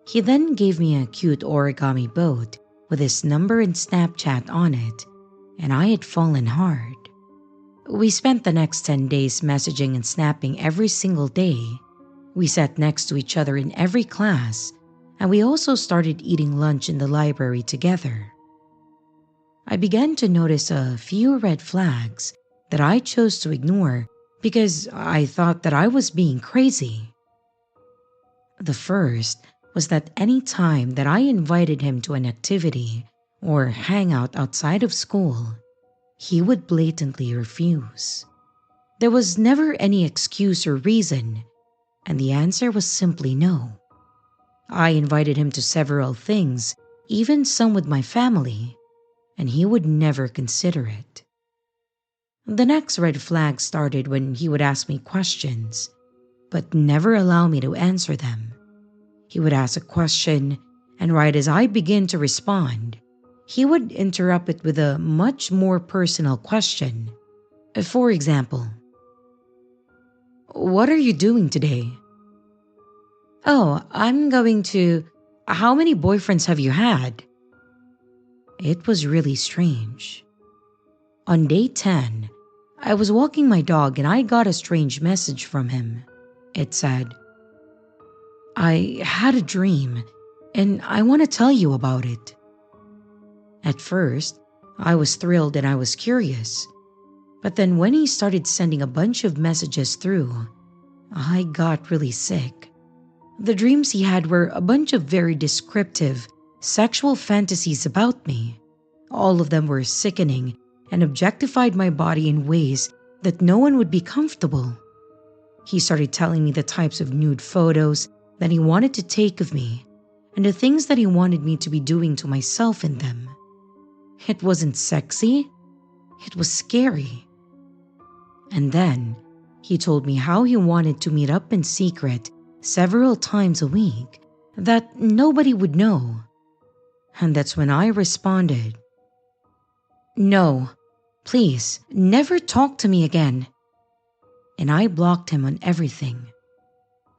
He then gave me a cute origami boat with his number and Snapchat on it, and I had fallen hard. We spent the next 10 days messaging and snapping every single day. We sat next to each other in every class, and we also started eating lunch in the library together. I began to notice a few red flags that I chose to ignore because I thought that I was being crazy. The first was that any time that I invited him to an activity or hangout outside of school, he would blatantly refuse. There was never any excuse or reason, and the answer was simply no. I invited him to several things, even some with my family, and he would never consider it. The next red flag started when he would ask me questions, but never allow me to answer them. He would ask a question, and right as I begin to respond, he would interrupt it with a much more personal question. For example, "What are you doing today?" "Oh, I'm going to... How many boyfriends have you had?" It was really strange. On day 10, I was walking my dog and I got a strange message from him. It said, "I had a dream and I want to tell you about it." At first, I was thrilled and I was curious. But then when he started sending a bunch of messages through, I got really sick. The dreams he had were a bunch of very descriptive, sexual fantasies about me. All of them were sickening and objectified my body in ways that no one would be comfortable. He started telling me the types of nude photos that he wanted to take of me and the things that he wanted me to be doing to myself in them. It wasn't sexy, it was scary. And then he told me how he wanted to meet up in secret several times a week that nobody would know. And that's when I responded, "No, please, never talk to me again." And I blocked him on everything.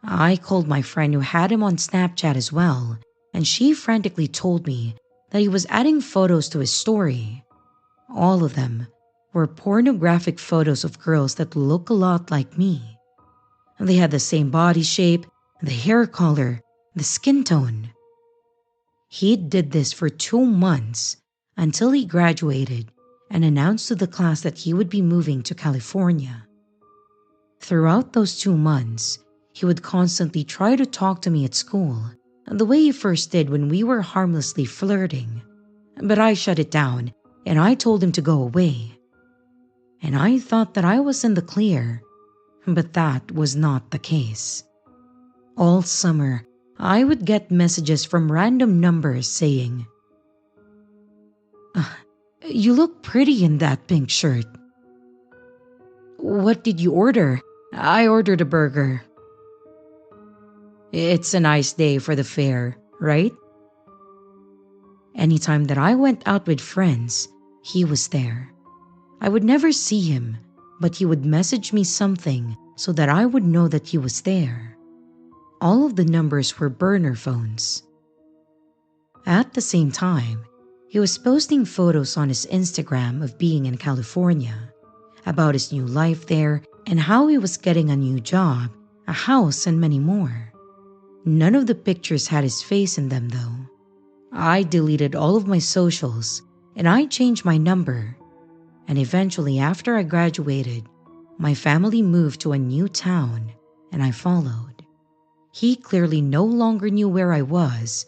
I called my friend who had him on Snapchat as well, and she frantically told me that he was adding photos to his story. All of them were pornographic photos of girls that look a lot like me. They had the same body shape, the hair color, the skin tone. He did this for 2 months until he graduated and announced to the class that he would be moving to California. Throughout those 2 months, he would constantly try to talk to me at school, the way he first did when we were harmlessly flirting. But I shut it down and I told him to go away. And I thought that I was in the clear, but that was not the case. All summer, I would get messages from random numbers saying, "You look pretty in that pink shirt." "What did you order?" "I ordered a burger." "It's a nice day for the fair, right?" Anytime that I went out with friends, he was there. I would never see him, but he would message me something so that I would know that he was there. All of the numbers were burner phones. At the same time, he was posting photos on his Instagram of being in California, about his new life there and how he was getting a new job, a house, and many more. None of the pictures had his face in them though. I deleted all of my socials and I changed my number. And eventually after I graduated, my family moved to a new town and I followed. He clearly no longer knew where I was,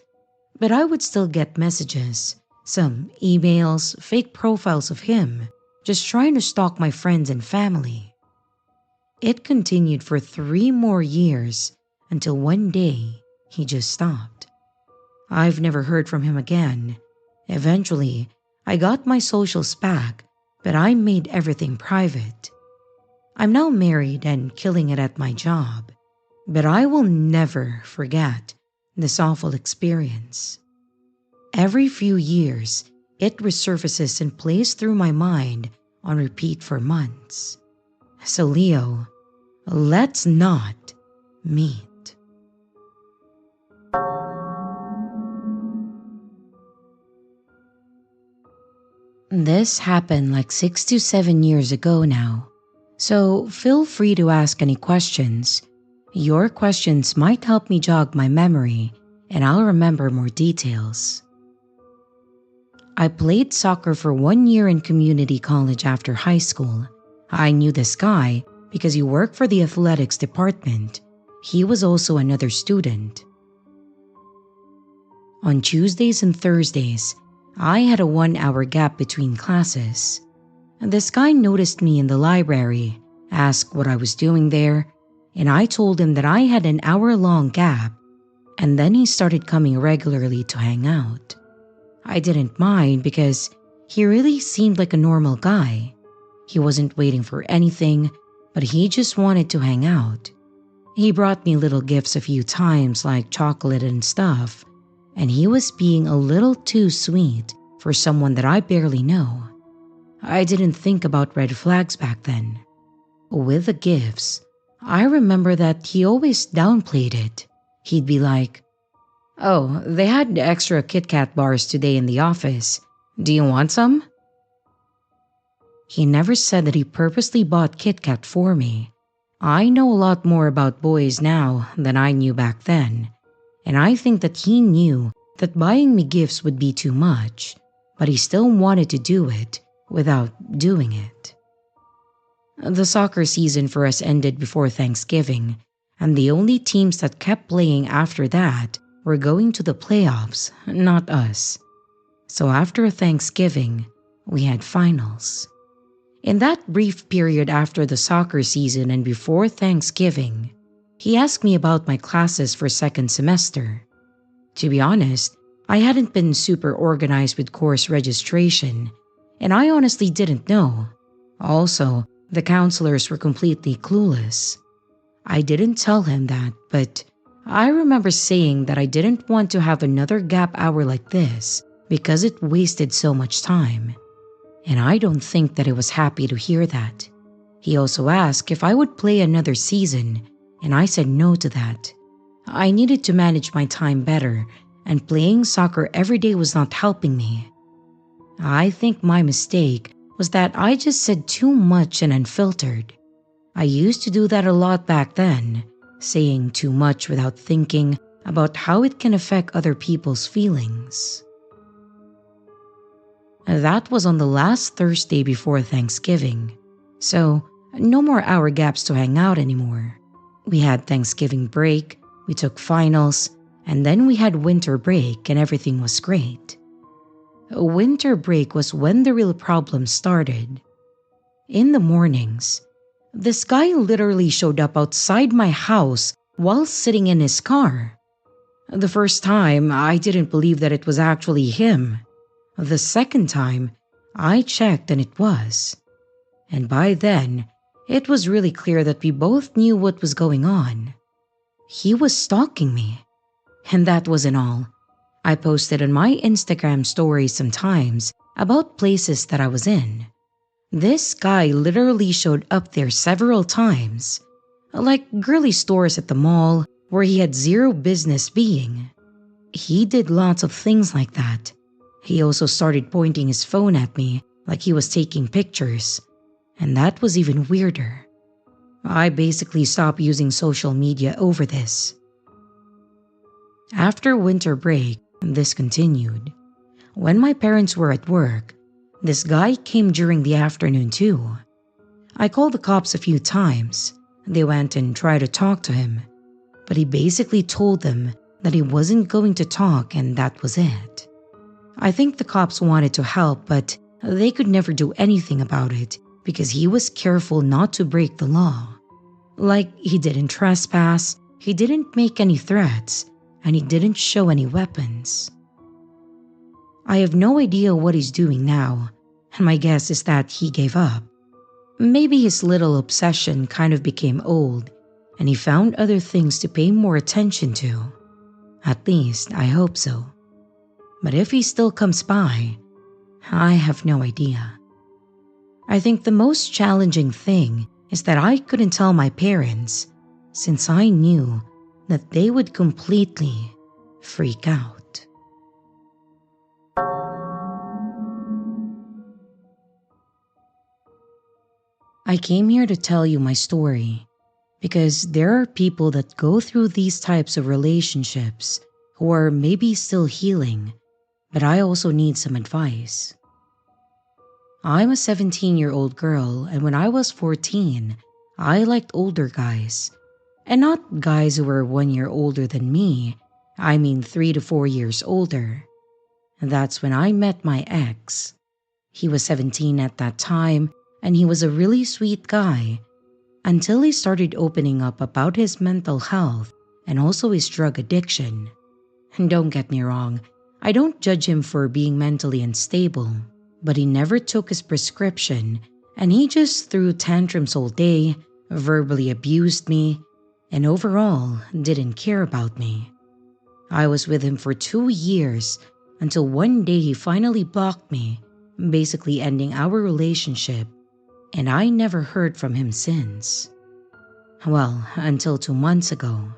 but I would still get messages, some emails, fake profiles of him, just trying to stalk my friends and family. It continued for 3 more years until one day he just stopped. I've never heard from him again. Eventually, I got my socials back, but I made everything private. I'm now married and killing it at my job, but I will never forget this awful experience. Every few years, it resurfaces and plays through my mind on repeat for months. So Leo, let's not meet. This happened like 6 to 7 years ago now, so feel free to ask any questions. Your questions might help me jog my memory and I'll remember more details. I played soccer for 1 year in community college after high school. I knew this guy because he worked for the athletics department. He was also another student. On Tuesdays and Thursdays, I had a 1 hour gap between classes. This guy noticed me in the library, asked what I was doing there, and I told him that I had an hour-long gap, and then he started coming regularly to hang out. I didn't mind because he really seemed like a normal guy. He wasn't waiting for anything, but he just wanted to hang out. He brought me little gifts a few times like chocolate and stuff, and he was being a little too sweet for someone that I barely know. I didn't think about red flags back then. With the gifts, I remember that he always downplayed it. He'd be like, "Oh, they had extra Kit Kat bars today in the office. Do you want some?" He never said that he purposely bought Kit Kat for me. I know a lot more about boys now than I knew back then, and I think that he knew that buying me gifts would be too much, but he still wanted to do it without doing it. The soccer season for us ended before Thanksgiving, and the only teams that kept playing after that were going to the playoffs, not us. So after Thanksgiving, we had finals. In that brief period after the soccer season and before Thanksgiving, he asked me about my classes for second semester. To be honest, I hadn't been super organized with course registration, and I honestly didn't know. Also, the counselors were completely clueless. I didn't tell him that, but I remember saying that I didn't want to have another gap hour like this because it wasted so much time. And I don't think that I was happy to hear that. He also asked if I would play another season, and I said no to that. I needed to manage my time better, and playing soccer every day was not helping me. I think my mistake was that I just said too much and unfiltered. I used to do that a lot back then, saying too much without thinking about how it can affect other people's feelings. That was on the last Thursday before Thanksgiving, so no more hour gaps to hang out anymore. We had Thanksgiving break, we took finals, and then we had winter break and everything was great. Winter break was when the real problem started. In the mornings, this guy literally showed up outside my house while sitting in his car. The first time, I didn't believe that it was actually him. The second time, I checked and it was. And by then, it was really clear that we both knew what was going on. He was stalking me. And that wasn't all. I posted on my Instagram stories sometimes about places that I was in. This guy literally showed up there several times, like girly stores at the mall where he had zero business being. He did lots of things like that. He also started pointing his phone at me like he was taking pictures, and that was even weirder. I basically stopped using social media over this. After winter break, this continued. When my parents were at work, this guy came during the afternoon too. I called the cops a few times. They went and tried to talk to him, but he basically told them that he wasn't going to talk and that was it. I think the cops wanted to help, but they could never do anything about it because he was careful not to break the law. Like, he didn't trespass, he didn't make any threats, and he didn't show any weapons. I have no idea what he's doing now, and my guess is that he gave up. Maybe his little obsession kind of became old, and he found other things to pay more attention to. At least, I hope so. But if he still comes by, I have no idea. I think the most challenging thing is that I couldn't tell my parents, since I knew that they would completely freak out. I came here to tell you my story because there are people that go through these types of relationships who are maybe still healing, but I also need some advice. I'm a 17-year-old girl, and when I was 14, I liked older guys. And not guys who were 1 year older than me, I mean 3 to 4 years older. That's when I met my ex. He was 17 at that time, and he was a really sweet guy until he started opening up about his mental health and also his drug addiction. And don't get me wrong, I don't judge him for being mentally unstable, but he never took his prescription and he just threw tantrums all day, verbally abused me, and overall didn't care about me. I was with him for 2 years until one day he finally blocked me, basically ending our relationship, and I never heard from him since. Well, until 2 months ago.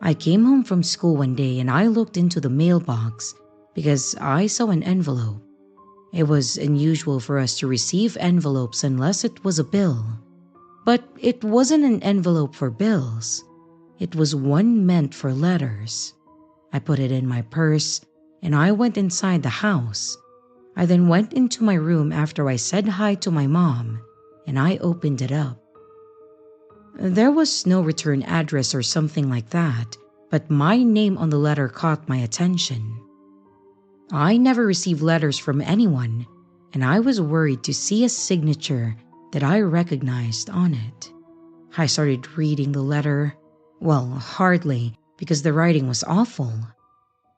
I came home from school one day and I looked into the mailbox because I saw an envelope. It was unusual for us to receive envelopes unless it was a bill. But it wasn't an envelope for bills. It was one meant for letters. I put it in my purse and I went inside the house. I then went into my room after I said hi to my mom and I opened it up. There was no return address or something like that, but my name on the letter caught my attention. I never received letters from anyone, and I was worried to see a signature that I recognized on it. I started reading the letter. Well, hardly, because the writing was awful.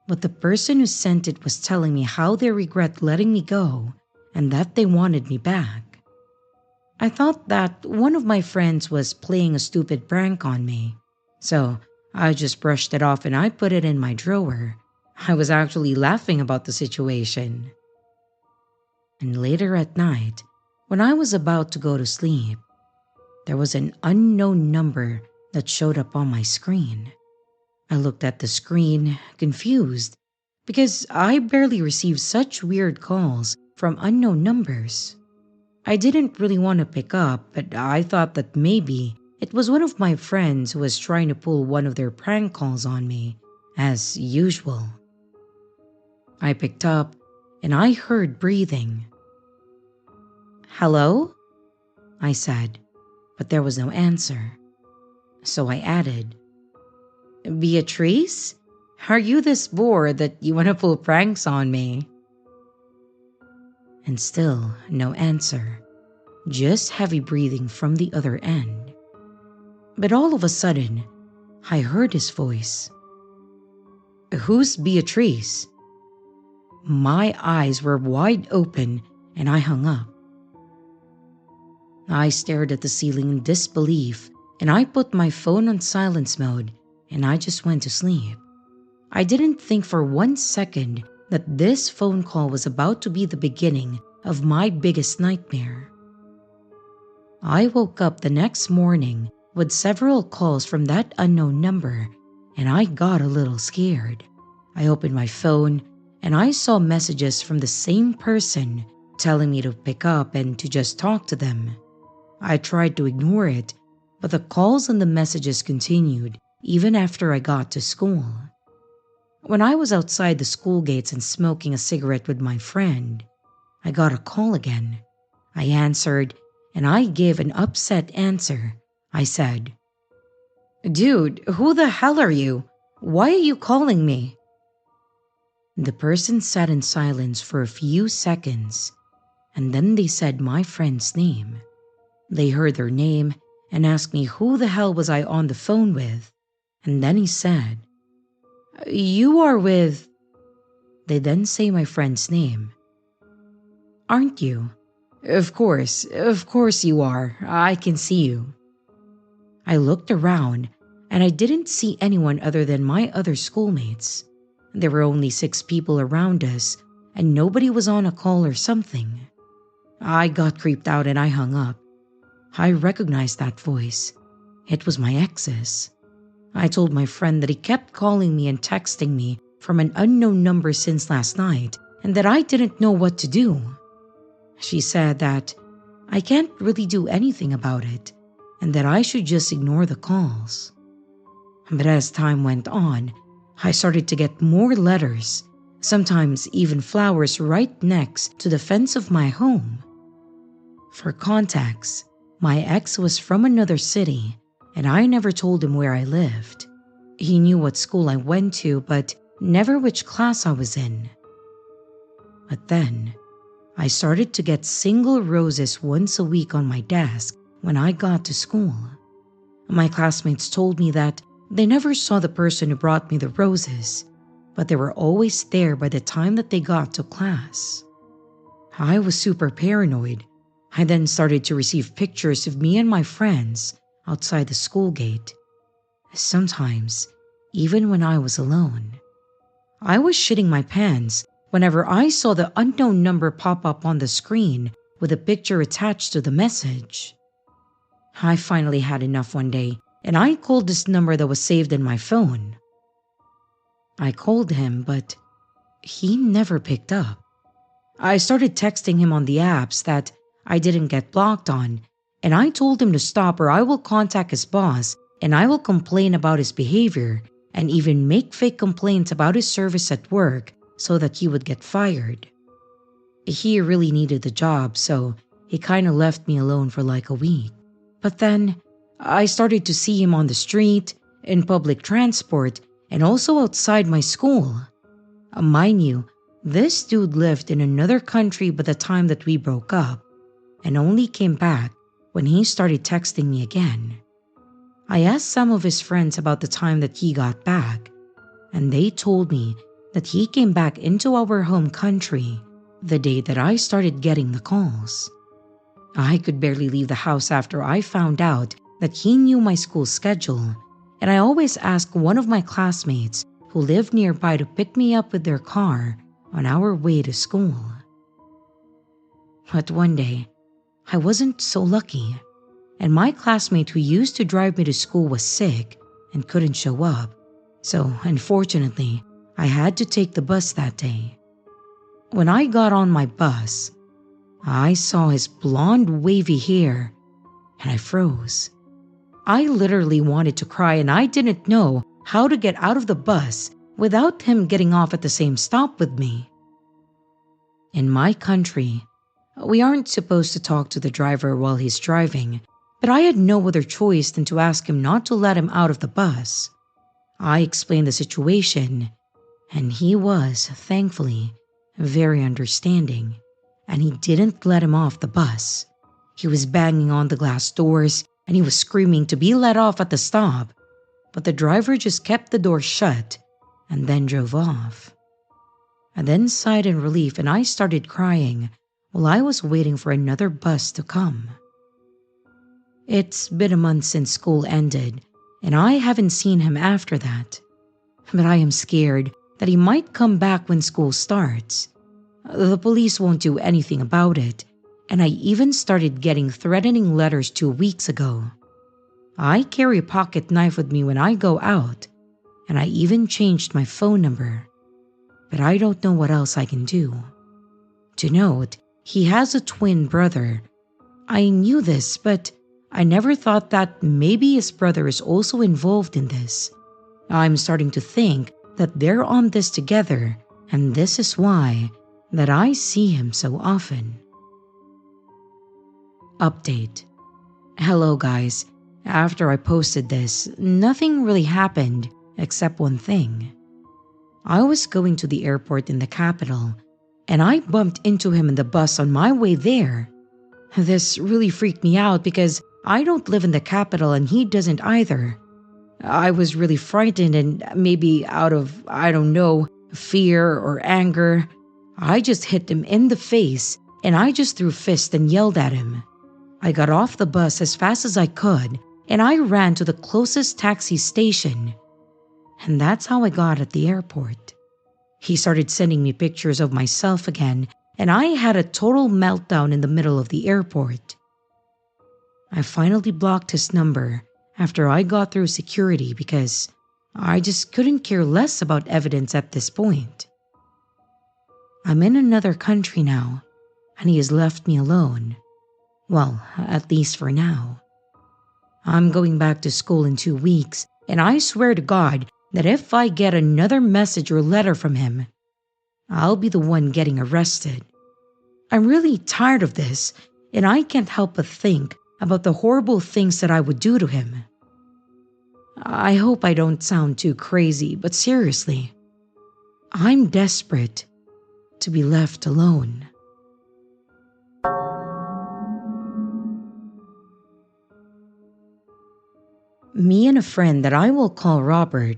But the person who sent it was telling me how they regret letting me go and that they wanted me back. I thought that one of my friends was playing a stupid prank on me, so I just brushed it off and I put it in my drawer. I was actually laughing about the situation. And later at night, when I was about to go to sleep, there was an unknown number that showed up on my screen. I looked at the screen, confused, because I barely received such weird calls from unknown numbers. I didn't really want to pick up, but I thought that maybe it was one of my friends who was trying to pull one of their prank calls on me, as usual. I picked up and I heard breathing. "Hello?" I said, but there was no answer. So I added, "Beatrice? Are you this bored that you want to pull pranks on me?" And still no answer, just heavy breathing from the other end. But all of a sudden, I heard his voice. "Who's Beatrice?" My eyes were wide open and I hung up. I stared at the ceiling in disbelief and I put my phone on silence mode and I just went to sleep. I didn't think for 1 second that this phone call was about to be the beginning of my biggest nightmare. I woke up the next morning with several calls from that unknown number and I got a little scared. I opened my phone and I saw messages from the same person telling me to pick up and to just talk to them. I tried to ignore it, but the calls and the messages continued even after I got to school. When I was outside the school gates and smoking a cigarette with my friend, I got a call again. I answered and I gave an upset answer. I said, "Dude, who the hell are you? Why are you calling me?" The person sat in silence for a few seconds, and then they said my friend's name. They heard their name and asked me who the hell was I on the phone with, and then he said, "You are with..." They then say my friend's name. "Aren't you?" Of course you are. I can see you." I looked around and I didn't see anyone other than my other schoolmates. There were only 6 people around us and nobody was on a call or something. I got creeped out and I hung up. I recognized that voice. It was my ex's. I told my friend that he kept calling me and texting me from an unknown number since last night and that I didn't know what to do. She said that I can't really do anything about it, and that I should just ignore the calls. But as time went on, I started to get more letters, sometimes even flowers right next to the fence of my home. For context, my ex was from another city, and I never told him where I lived. He knew what school I went to, but never which class I was in. But then, I started to get single roses once a week on my desk when I got to school. My classmates told me that they never saw the person who brought me the roses, but they were always there by the time that they got to class. I was super paranoid. I then started to receive pictures of me and my friends outside the school gate. Sometimes, even when I was alone. I was shitting my pants whenever I saw the unknown number pop up on the screen with a picture attached to the message. I finally had enough one day, and I called this number that was saved in my phone. I called him, but he never picked up. I started texting him on the apps that I didn't get blocked on, and I told him to stop or I will contact his boss and I will complain about his behavior and even make fake complaints about his service at work so that he would get fired. He really needed the job, so he kinda left me alone for like a week. But then, I started to see him on the street, in public transport, and also outside my school. Mind you, this dude lived in another country by the time that we broke up, and only came back when he started texting me again. I asked some of his friends about the time that he got back, and they told me that he came back into our home country the day that I started getting the calls. I could barely leave the house after I found out that he knew my school schedule, and I always asked one of my classmates who lived nearby to pick me up with their car on our way to school. But one day, I wasn't so lucky, and my classmate who used to drive me to school was sick and couldn't show up, so unfortunately, I had to take the bus that day. When I got on my bus, I saw his blonde wavy hair, and I froze. I literally wanted to cry, and I didn't know how to get out of the bus without him getting off at the same stop with me. In my country, we aren't supposed to talk to the driver while he's driving, but I had no other choice than to ask him not to let him out of the bus. I explained the situation, and he was, thankfully, very understanding, and he didn't let him off the bus. He was banging on the glass doors, and he was screaming to be let off at the stop, but the driver just kept the door shut and then drove off. I then sighed in relief, and I started crying while I was waiting for another bus to come. It's been a month since school ended, and I haven't seen him after that. But I am scared that he might come back when school starts. The police won't do anything about it, and I even started getting threatening letters 2 weeks ago. I carry a pocket knife with me when I go out, and I even changed my phone number. But I don't know what else I can do. To note, he has a twin brother. I knew this, but I never thought that maybe his brother is also involved in this. I'm starting to think that they're on this together, and this is why that I see him so often. Update. Hello guys. After I posted this, nothing really happened except one thing. I was going to the airport in the capital, and I bumped into him in the bus on my way there. This really freaked me out because I don't live in the capital and he doesn't either. I was really frightened, and maybe out of, I don't know, fear or anger, I just hit him in the face and I just threw fists and yelled at him. I got off the bus as fast as I could and I ran to the closest taxi station. And that's how I got at the airport. He started sending me pictures of myself again, and I had a total meltdown in the middle of the airport. I finally blocked his number after I got through security because I just couldn't care less about evidence at this point. I'm in another country now, and he has left me alone. Well, at least for now. I'm going back to school in 2 weeks, and I swear to God that if I get another message or letter from him, I'll be the one getting arrested. I'm really tired of this, and I can't help but think about the horrible things that I would do to him. I hope I don't sound too crazy, but seriously, I'm desperate to be left alone. Me and a friend that I will call Robert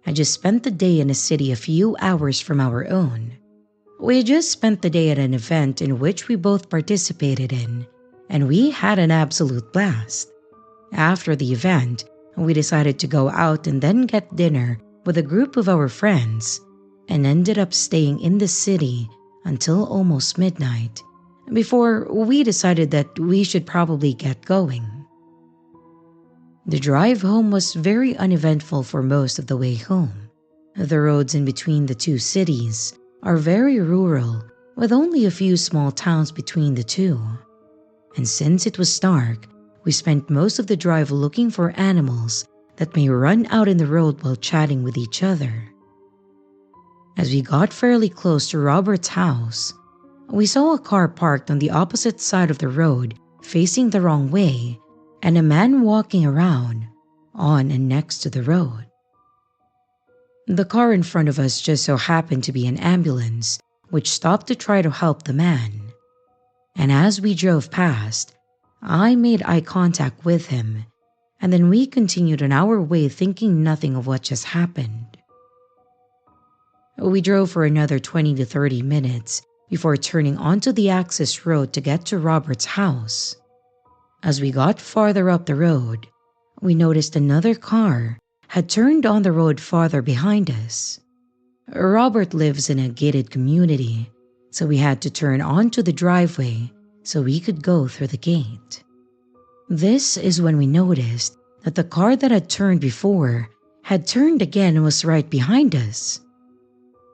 had just spent the day in a city a few hours from our own. We had just spent the day at an event in which we both participated in, and we had an absolute blast. After the event, we decided to go out and then get dinner with a group of our friends, and ended up staying in the city until almost midnight, before we decided that we should probably get going. The drive home was very uneventful for most of the way home. The roads in between the two cities are very rural, with only a few small towns between the two. And since it was dark, we spent most of the drive looking for animals that may run out in the road while chatting with each other. As we got fairly close to Robert's house, we saw a car parked on the opposite side of the road facing the wrong way, and a man walking around on and next to the road. The car in front of us just so happened to be an ambulance, which stopped to try to help the man. And as we drove past, I made eye contact with him, and then we continued on our way thinking nothing of what just happened. We drove for another 20 to 30 minutes before turning onto the access road to get to Robert's house. As we got farther up the road, we noticed another car had turned on the road farther behind us. Robert lives in a gated community, so we had to turn onto the driveway so we could go through the gate. This is when we noticed that the car that had turned before had turned again and was right behind us.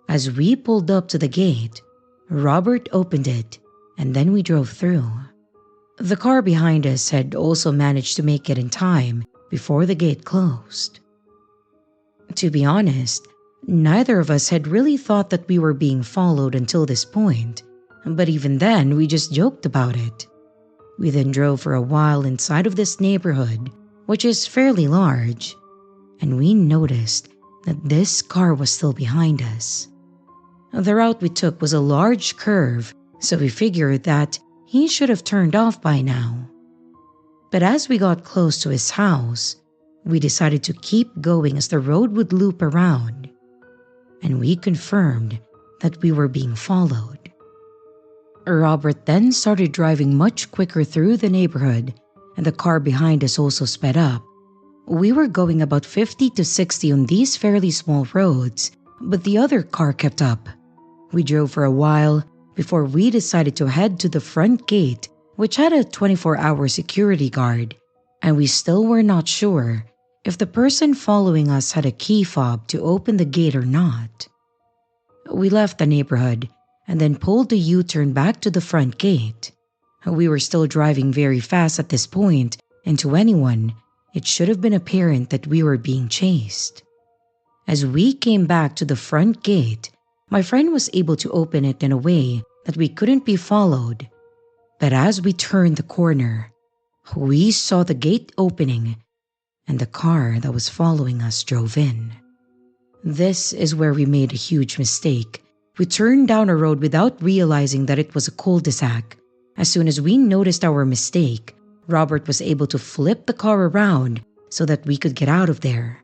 As we pulled up to the gate, Robert opened it, and then we drove through. The car behind us had also managed to make it in time before the gate closed. To be honest, neither of us had really thought that we were being followed until this point, but even then we just joked about it. We then drove for a while inside of this neighborhood, which is fairly large, and we noticed that this car was still behind us. The route we took was a large curve, so we figured that he should have turned off by now. But as we got close to his house, we decided to keep going as the road would loop around, and we confirmed that we were being followed. Robert then started driving much quicker through the neighborhood, and the car behind us also sped up. We were going about 50 to 60 on these fairly small roads, but the other car kept up. We drove for a while before we decided to head to the front gate, which had a 24-hour security guard, and we still were not sure if the person following us had a key fob to open the gate or not. We left the neighborhood and then pulled a U-turn back to the front gate. We were still driving very fast at this point, and to anyone, it should have been apparent that we were being chased. As we came back to the front gate, my friend was able to open it in a way that we couldn't be followed. But as we turned the corner, we saw the gate opening and the car that was following us drove in. This is where we made a huge mistake. We turned down a road without realizing that it was a cul-de-sac. As soon as we noticed our mistake, Robert was able to flip the car around so that we could get out of there.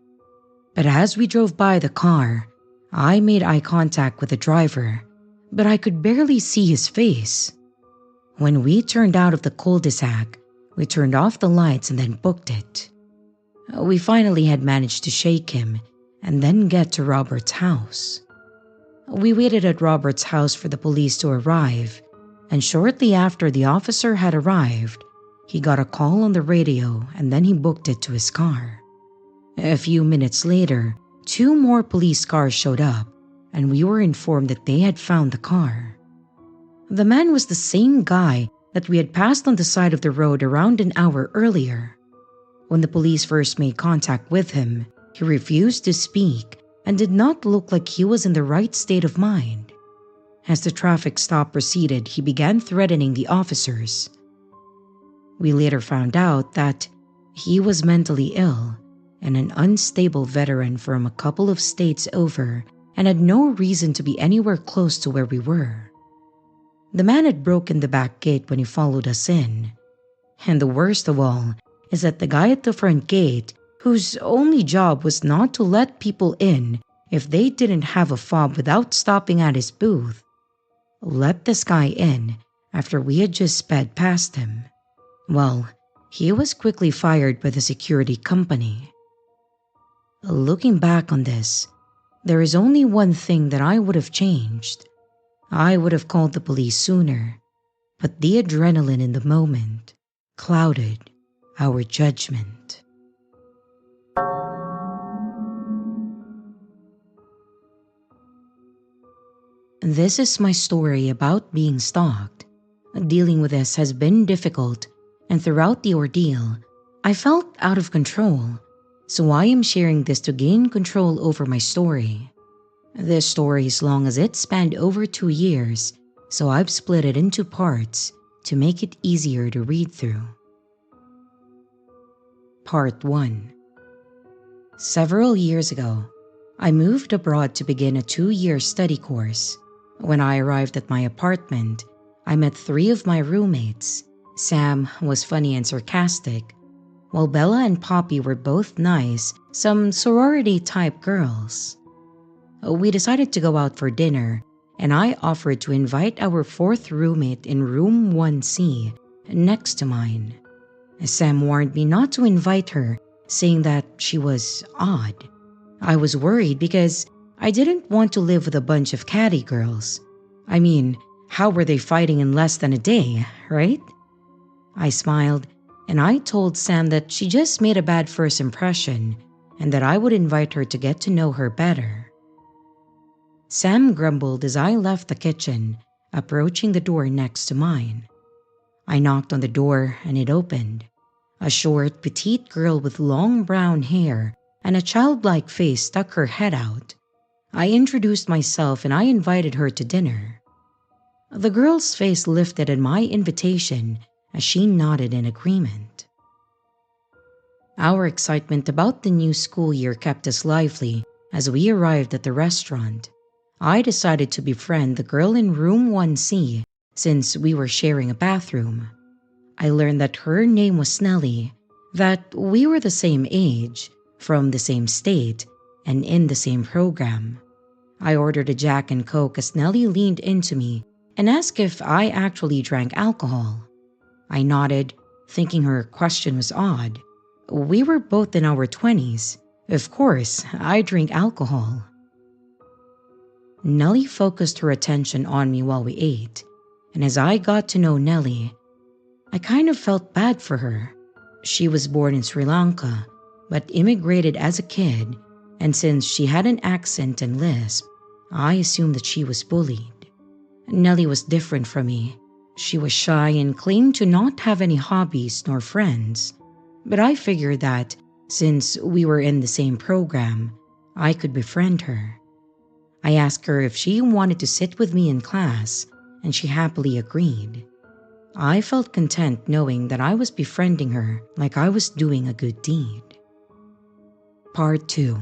But as we drove by the car, I made eye contact with the driver, but I could barely see his face. When we turned out of the cul-de-sac, we turned off the lights and then booked it. We finally had managed to shake him and then get to Robert's house. We waited at Robert's house for the police to arrive, and shortly after the officer had arrived, he got a call on the radio and then he booked it to his car. A few minutes later, 2 more police cars showed up, and we were informed that they had found the car. The man was the same guy that we had passed on the side of the road around an hour earlier. When the police first made contact with him, he refused to speak and did not look like he was in the right state of mind. As the traffic stop proceeded, he began threatening the officers. We later found out that he was mentally ill and an unstable veteran from a couple of states over and had no reason to be anywhere close to where we were. The man had broken the back gate when he followed us in. And the worst of all is that the guy at the front gate, whose only job was not to let people in if they didn't have a fob without stopping at his booth, let this guy in after we had just sped past him. Well, he was quickly fired by the security company. Looking back on this, there is only one thing that I would have changed. I would have called the police sooner, but the adrenaline in the moment clouded our judgment. This is my story about being stalked. Dealing with this has been difficult, and throughout the ordeal, I felt out of control, so I am sharing this to gain control over my story. This story is long as it spanned over 2 years, so I've split it into parts to make it easier to read through. Part 1. Several years ago, I moved abroad to begin a 2-year study course. When I arrived at my apartment, I met 3 of my roommates. Sam was funny and sarcastic, while Bella and Poppy were both nice, some sorority-type girls. We decided to go out for dinner, and I offered to invite our 4th roommate in room 1C, next to mine. Sam warned me not to invite her, saying that she was odd. I was worried because I didn't want to live with a bunch of catty girls. I mean, how were they fighting in less than a day, right? I smiled, and I told Sam that she just made a bad first impression and that I would invite her to get to know her better. Sam grumbled as I left the kitchen, approaching the door next to mine. I knocked on the door and it opened. A short, petite girl with long brown hair and a childlike face stuck her head out. I introduced myself and I invited her to dinner. The girl's face lifted at my invitation as she nodded in agreement. Our excitement about the new school year kept us lively as we arrived at the restaurant. I decided to befriend the girl in room 1C since we were sharing a bathroom. I learned that her name was Snelly, that we were the same age, from the same state, and in the same program. I ordered a Jack and Coke as Nellie leaned into me and asked if I actually drank alcohol. I nodded, thinking her question was odd. We were both in our 20s. Of course, I drink alcohol. Nellie focused her attention on me while we ate, and as I got to know Nellie, I kind of felt bad for her. She was born in Sri Lanka, but immigrated as a kid, and since she had an accent and lisp, I assumed that she was bullied. Nellie was different from me. She was shy and claimed to not have any hobbies nor friends, but I figured that since we were in the same program, I could befriend her. I asked her if she wanted to sit with me in class, and she happily agreed. I felt content knowing that I was befriending her like I was doing a good deed. Part 2.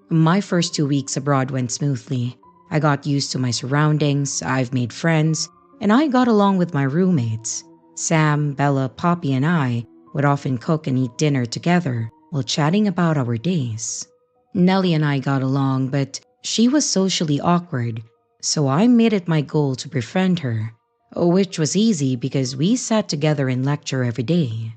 My first 2 weeks abroad went smoothly. I got used to my surroundings, I've made friends, and I got along with my roommates. Sam, Bella, Poppy, and I would often cook and eat dinner together while chatting about our days. Nellie and I got along, but she was socially awkward, so I made it my goal to befriend her, which was easy because we sat together in lecture every day.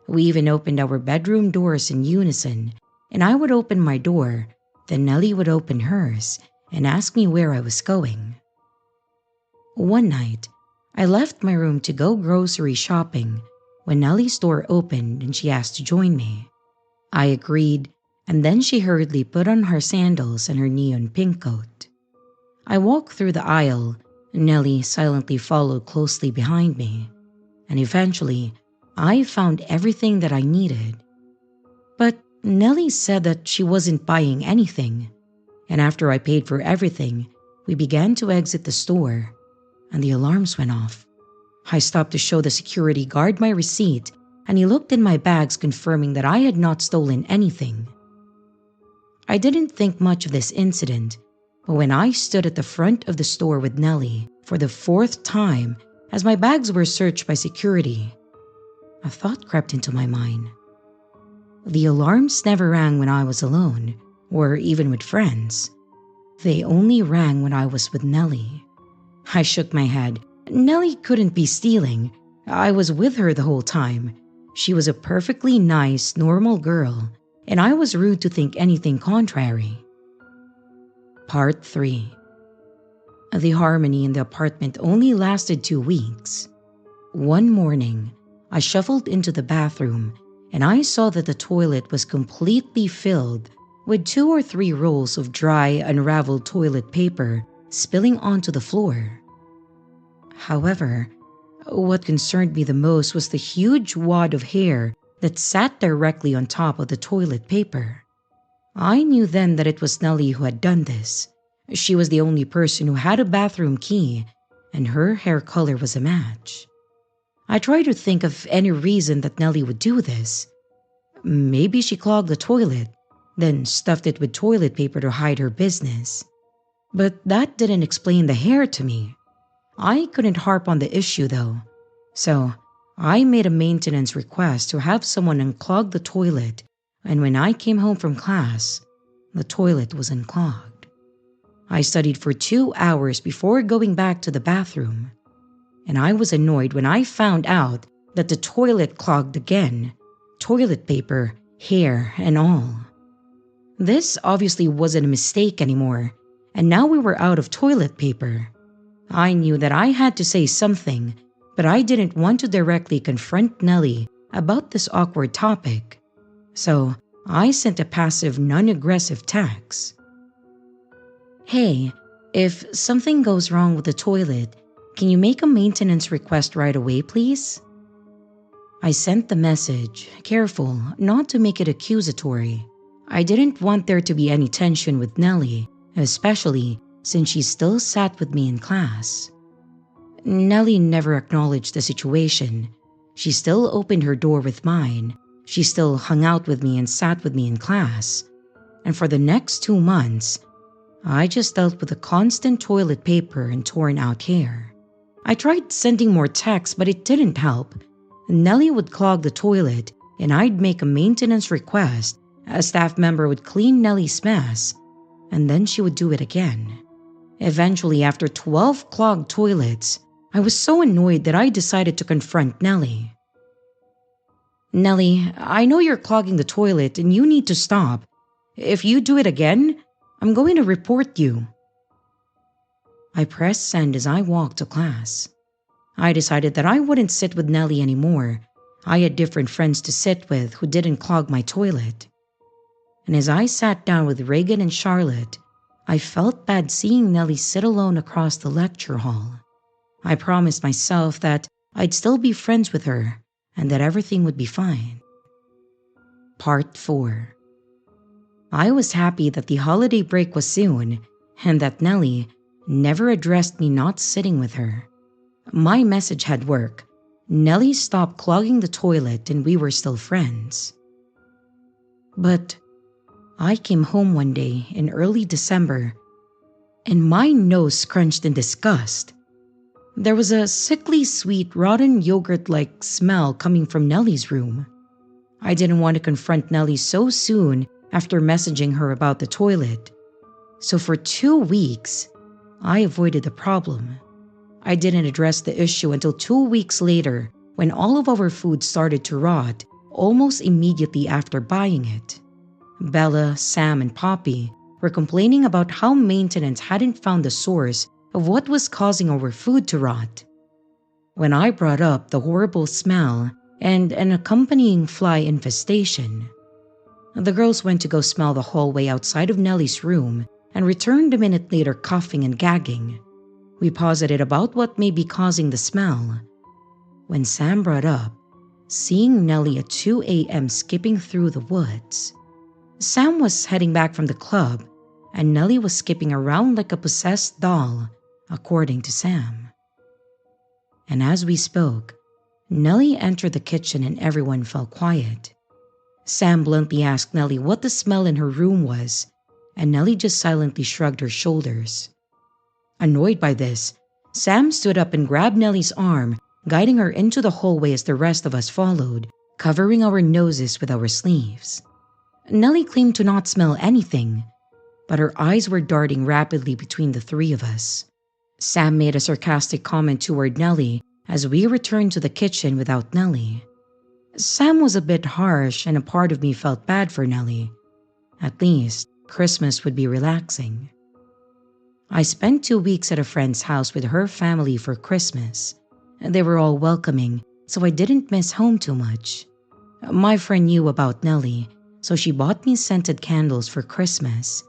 We even opened our bedroom doors in unison, and I would open my door, then Nellie would open hers and ask me where I was going. One night, I left my room to go grocery shopping when Nellie's door opened and she asked to join me. I agreed, and then she hurriedly put on her sandals and her neon pink coat. I walked through the aisle, Nellie silently followed closely behind me, and eventually, I found everything that I needed. But Nellie said that she wasn't buying anything, and after I paid for everything, we began to exit the store, and the alarms went off. I stopped to show the security guard my receipt, and he looked in my bags confirming that I had not stolen anything. I didn't think much of this incident, but when I stood at the front of the store with Nellie for the fourth time as my bags were searched by security, a thought crept into my mind. The alarms never rang when I was alone, or even with friends. They only rang when I was with Nellie. I shook my head. Nellie couldn't be stealing. I was with her the whole time. She was a perfectly nice, normal girl, and I was rude to think anything contrary. Part 3. The harmony in the apartment only lasted 2 weeks. One morning, I shuffled into the bathroom and I saw that the toilet was completely filled with 2 or 3 rolls of dry, unraveled toilet paper spilling onto the floor. However, what concerned me the most was the huge wad of hair that sat directly on top of the toilet paper. I knew then that it was Nellie who had done this. She was the only person who had a bathroom key, and her hair color was a match. I tried to think of any reason that Nellie would do this. Maybe she clogged the toilet, then stuffed it with toilet paper to hide her business. But that didn't explain the hair to me. I couldn't harp on the issue though, so I made a maintenance request to have someone unclog the toilet, and when I came home from class, the toilet was unclogged. I studied for 2 hours before going back to the bathroom, and I was annoyed when I found out that the toilet clogged again, toilet paper, hair, and all. This obviously wasn't a mistake anymore, and now we were out of toilet paper. I knew that I had to say something, but I didn't want to directly confront Nellie about this awkward topic. So I sent a passive, non-aggressive text. Hey, if something goes wrong with the toilet, can you make a maintenance request right away, please? I sent the message, careful not to make it accusatory. I didn't want there to be any tension with Nellie, especially since she still sat with me in class. Nellie never acknowledged the situation. She still opened her door with mine. She still hung out with me and sat with me in class. And for the next 2 months, I just dealt with the constant toilet paper and torn out hair. I tried sending more texts, but it didn't help. Nellie would clog the toilet, and I'd make a maintenance request. A staff member would clean Nellie's mess, and then she would do it again. Eventually, after 12 clogged toilets, I was so annoyed that I decided to confront Nellie. Nellie, I know you're clogging the toilet and you need to stop. If you do it again, I'm going to report you. I pressed send as I walked to class. I decided that I wouldn't sit with Nellie anymore. I had different friends to sit with who didn't clog my toilet. And as I sat down with Reagan and Charlotte, I felt bad seeing Nellie sit alone across the lecture hall. I promised myself that I'd still be friends with her and that everything would be fine. Part 4. I was happy that the holiday break was soon and that Nellie never addressed me not sitting with her. My message had worked. Nellie stopped clogging the toilet and we were still friends. But I came home one day in early December and my nose scrunched in disgust. There was a sickly sweet rotten yogurt-like smell coming from Nellie's room. I didn't want to confront Nellie so soon after messaging her about the toilet. So for 2 weeks, I avoided the problem. I didn't address the issue until 2 weeks later when all of our food started to rot almost immediately after buying it. Bella, Sam, and Poppy were complaining about how maintenance hadn't found the source of what was causing our food to rot. When I brought up the horrible smell and an accompanying fly infestation, the girls went to go smell the hallway outside of Nellie's room and returned a minute later coughing and gagging. We posited about what may be causing the smell. When Sam brought up seeing Nellie at 2 a.m. skipping through the woods. Sam was heading back from the club, and Nellie was skipping around like a possessed doll, according to Sam. And as we spoke, Nellie entered the kitchen and everyone fell quiet. Sam bluntly asked Nellie what the smell in her room was, and Nellie just silently shrugged her shoulders. Annoyed by this, Sam stood up and grabbed Nellie's arm, guiding her into the hallway as the rest of us followed, covering our noses with our sleeves. Nellie claimed to not smell anything, but her eyes were darting rapidly between the three of us. Sam made a sarcastic comment toward Nellie as we returned to the kitchen without Nellie. Sam was a bit harsh, and a part of me felt bad for Nellie. At least, Christmas would be relaxing. I spent 2 weeks at a friend's house with her family for Christmas. They were all welcoming, so I didn't miss home too much. My friend knew about Nellie, so she bought me scented candles for Christmas.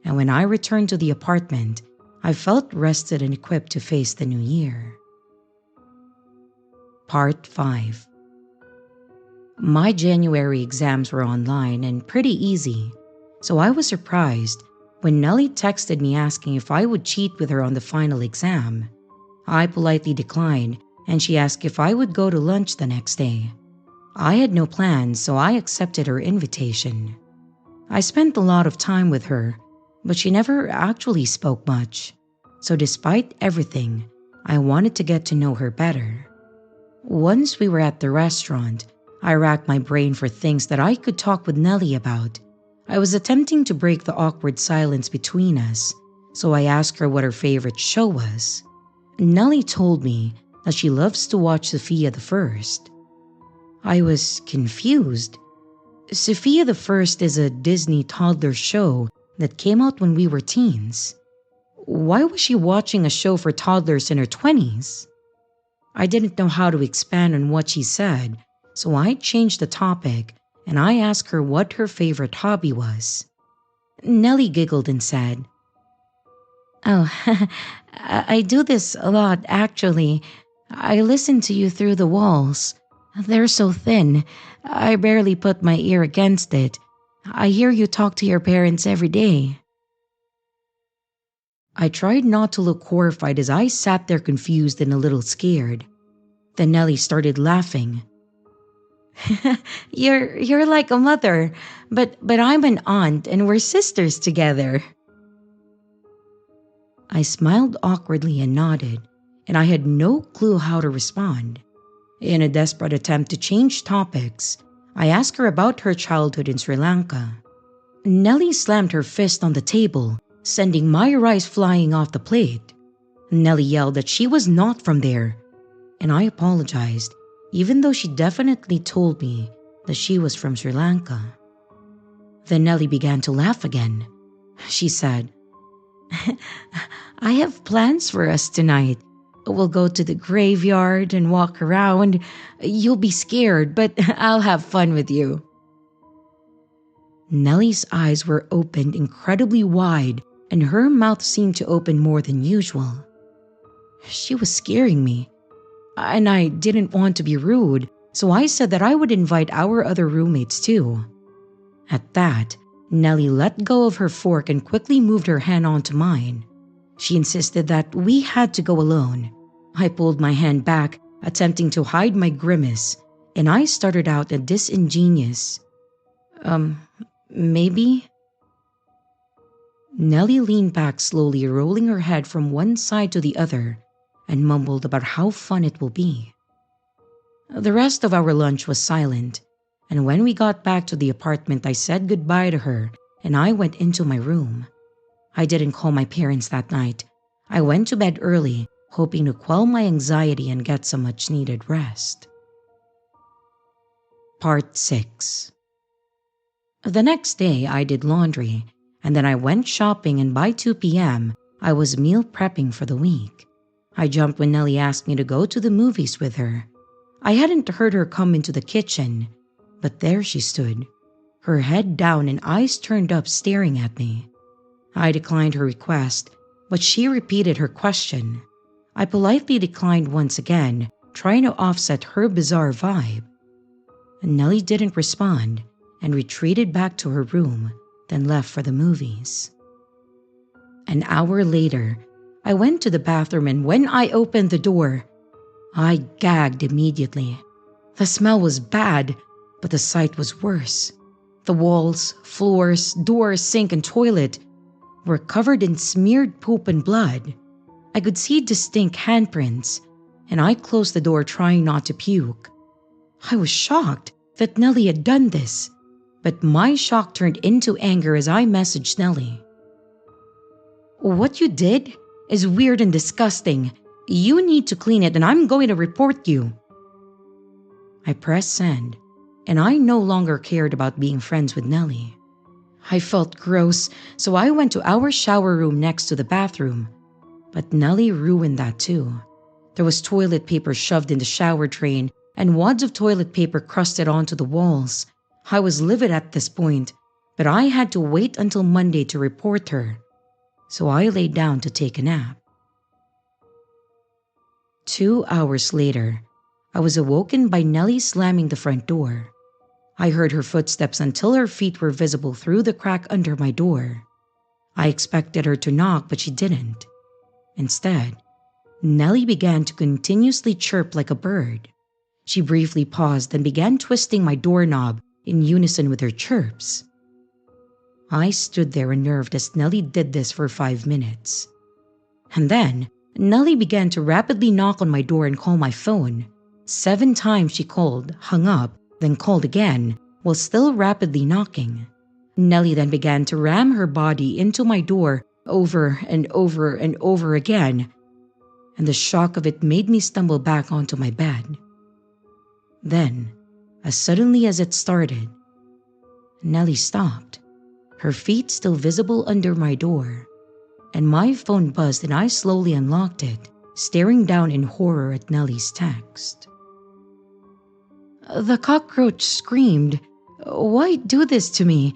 And when I returned to the apartment, I felt rested and equipped to face the new year. Part 5. My January exams were online and pretty easy, so I was surprised when Nellie texted me asking if I would cheat with her on the final exam. I politely declined, and she asked if I would go to lunch the next day. I had no plans, so I accepted her invitation. I spent a lot of time with her, but she never actually spoke much. So despite everything, I wanted to get to know her better. Once we were at the restaurant, I racked my brain for things that I could talk with Nellie about. I was attempting to break the awkward silence between us, so I asked her what her favorite show was. Nellie told me that she loves to watch Sophia the First. I was confused. Sophia the First is a Disney toddler show that came out when we were teens. Why was she watching a show for toddlers in her 20s? I didn't know how to expand on what she said, so I changed the topic and I asked her what her favorite hobby was. Nellie giggled and said, "Oh, I do this a lot actually. I listen to you through the walls. They're so thin, I barely put my ear against it. I hear you talk to your parents every day." I tried not to look horrified as I sat there confused and a little scared. Then Nellie started laughing. You're like a mother, but I'm an aunt and we're sisters together." I smiled awkwardly and nodded, and I had no clue how to respond. In a desperate attempt to change topics, I asked her about her childhood in Sri Lanka. Nellie slammed her fist on the table, sending my rice flying off the plate. Nellie yelled that she was not from there, and I apologized, even though she definitely told me that she was from Sri Lanka. Then Nellie began to laugh again. She said, "I have plans for us tonight. We'll go to the graveyard and walk around. You'll be scared, but I'll have fun with you." Nellie's eyes were opened incredibly wide, and her mouth seemed to open more than usual. She was scaring me, and I didn't want to be rude, so I said that I would invite our other roommates too. At that, Nellie let go of her fork and quickly moved her hand onto mine. She insisted that we had to go alone. I pulled my hand back, attempting to hide my grimace, and I started out a disingenuous, maybe? Nellie leaned back slowly, rolling her head from one side to the other, and mumbled about how fun it will be. The rest of our lunch was silent, and when we got back to the apartment, I said goodbye to her and I went into my room. I didn't call my parents that night. I went to bed early, hoping to quell my anxiety and get some much-needed rest. Part 6. The next day, I did laundry, and then I went shopping, and by 2 p.m., I was meal prepping for the week. I jumped when Nellie asked me to go to the movies with her. I hadn't heard her come into the kitchen, but there she stood, her head down and eyes turned up staring at me. I declined her request, but she repeated her question. I politely declined once again, trying to offset her bizarre vibe. Nellie didn't respond and retreated back to her room, then left for the movies. An hour later, I went to the bathroom, and when I opened the door, I gagged immediately. The smell was bad, but the sight was worse. The walls, floors, doors, sink, and toilet were covered in smeared poop and blood. I could see distinct handprints, and I closed the door trying not to puke. I was shocked that Nellie had done this, but my shock turned into anger as I messaged Nellie. "What you did is weird and disgusting. You need to clean it, and I'm going to report you." I pressed send, and I no longer cared about being friends with Nellie. I felt gross, so I went to our shower room next to the bathroom. But Nellie ruined that too. There was toilet paper shoved in the shower drain, and wads of toilet paper crusted onto the walls. I was livid at this point, but I had to wait until Monday to report her. So I laid down to take a nap. 2 hours later, I was awoken by Nellie slamming the front door. I heard her footsteps until her feet were visible through the crack under my door. I expected her to knock, but she didn't. Instead, Nellie began to continuously chirp like a bird. She briefly paused and began twisting my doorknob in unison with her chirps. I stood there unnerved as Nellie did this for 5 minutes. And then, Nellie began to rapidly knock on my door and call my phone. 7 times she called, hung up, then called again, while still rapidly knocking. Nellie then began to ram her body into my door over and over and over again, and the shock of it made me stumble back onto my bed. Then, as suddenly as it started, Nellie stopped, her feet still visible under my door, and my phone buzzed and I slowly unlocked it, staring down in horror at Nellie's text. "The cockroach screamed, 'Why do this to me?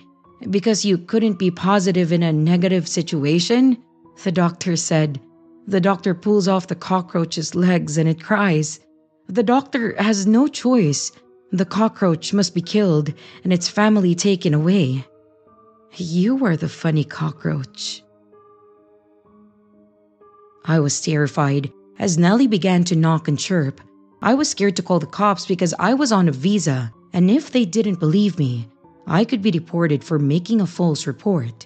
Because you couldn't be positive in a negative situation?' The doctor said. The doctor pulls off the cockroach's legs and it cries. The doctor has no choice. The cockroach must be killed and its family taken away. You are the funny cockroach." I was terrified as Nellie began to knock and chirp. I was scared to call the cops because I was on a visa, and if they didn't believe me, I could be deported for making a false report.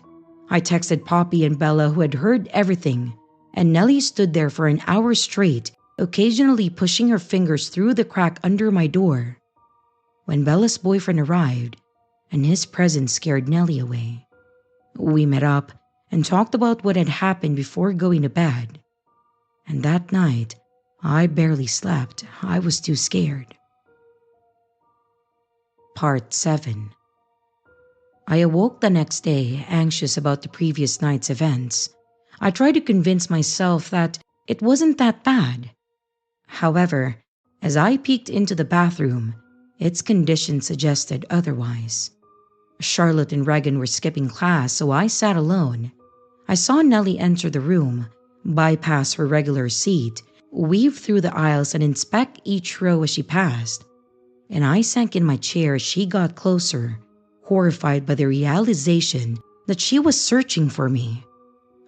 I texted Poppy and Bella, who had heard everything, and Nellie stood there for an hour straight, occasionally pushing her fingers through the crack under my door. When Bella's boyfriend arrived, and his presence scared Nellie away. We met up and talked about what had happened before going to bed. And that night, I barely slept. I was too scared. Part 7. I awoke the next day, anxious about the previous night's events. I tried to convince myself that it wasn't that bad. However, as I peeked into the bathroom, its condition suggested otherwise. Charlotte and Regan were skipping class, so I sat alone. I saw Nellie enter the room, bypass her regular seat, weave through the aisles and inspect each row as she passed. And I sank in my chair as she got closer, horrified by the realization that she was searching for me.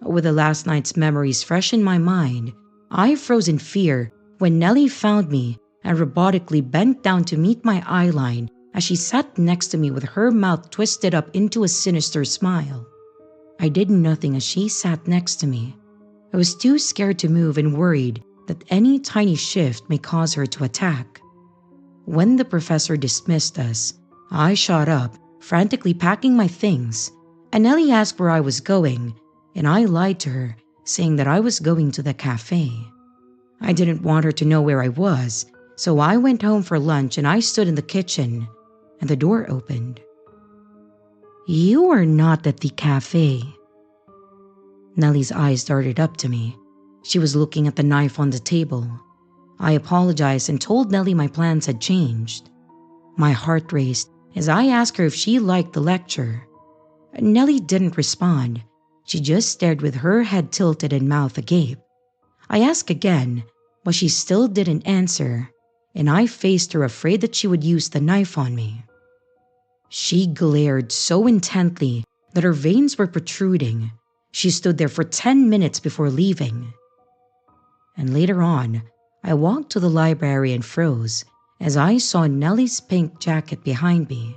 With the last night's memories fresh in my mind, I froze in fear when Nellie found me and robotically bent down to meet my eyeline as she sat next to me with her mouth twisted up into a sinister smile. I did nothing as she sat next to me. I was too scared to move and worried that any tiny shift may cause her to attack. When the professor dismissed us, I shot up, frantically packing my things, and Nellie asked where I was going, and I lied to her, saying that I was going to the cafe. I didn't want her to know where I was, so I went home for lunch and I stood in the kitchen, and the door opened. "You are not at the cafe." Nellie's eyes darted up to me. She was looking at the knife on the table. I apologized and told Nellie my plans had changed. My heart raced as I asked her if she liked the lecture. Nellie didn't respond. She just stared with her head tilted and mouth agape. I asked again, but she still didn't answer, and I faced her afraid that she would use the knife on me. She glared so intently that her veins were protruding. She stood there for 10 minutes before leaving. And later on, I walked to the library and froze as I saw Nellie's pink jacket behind me.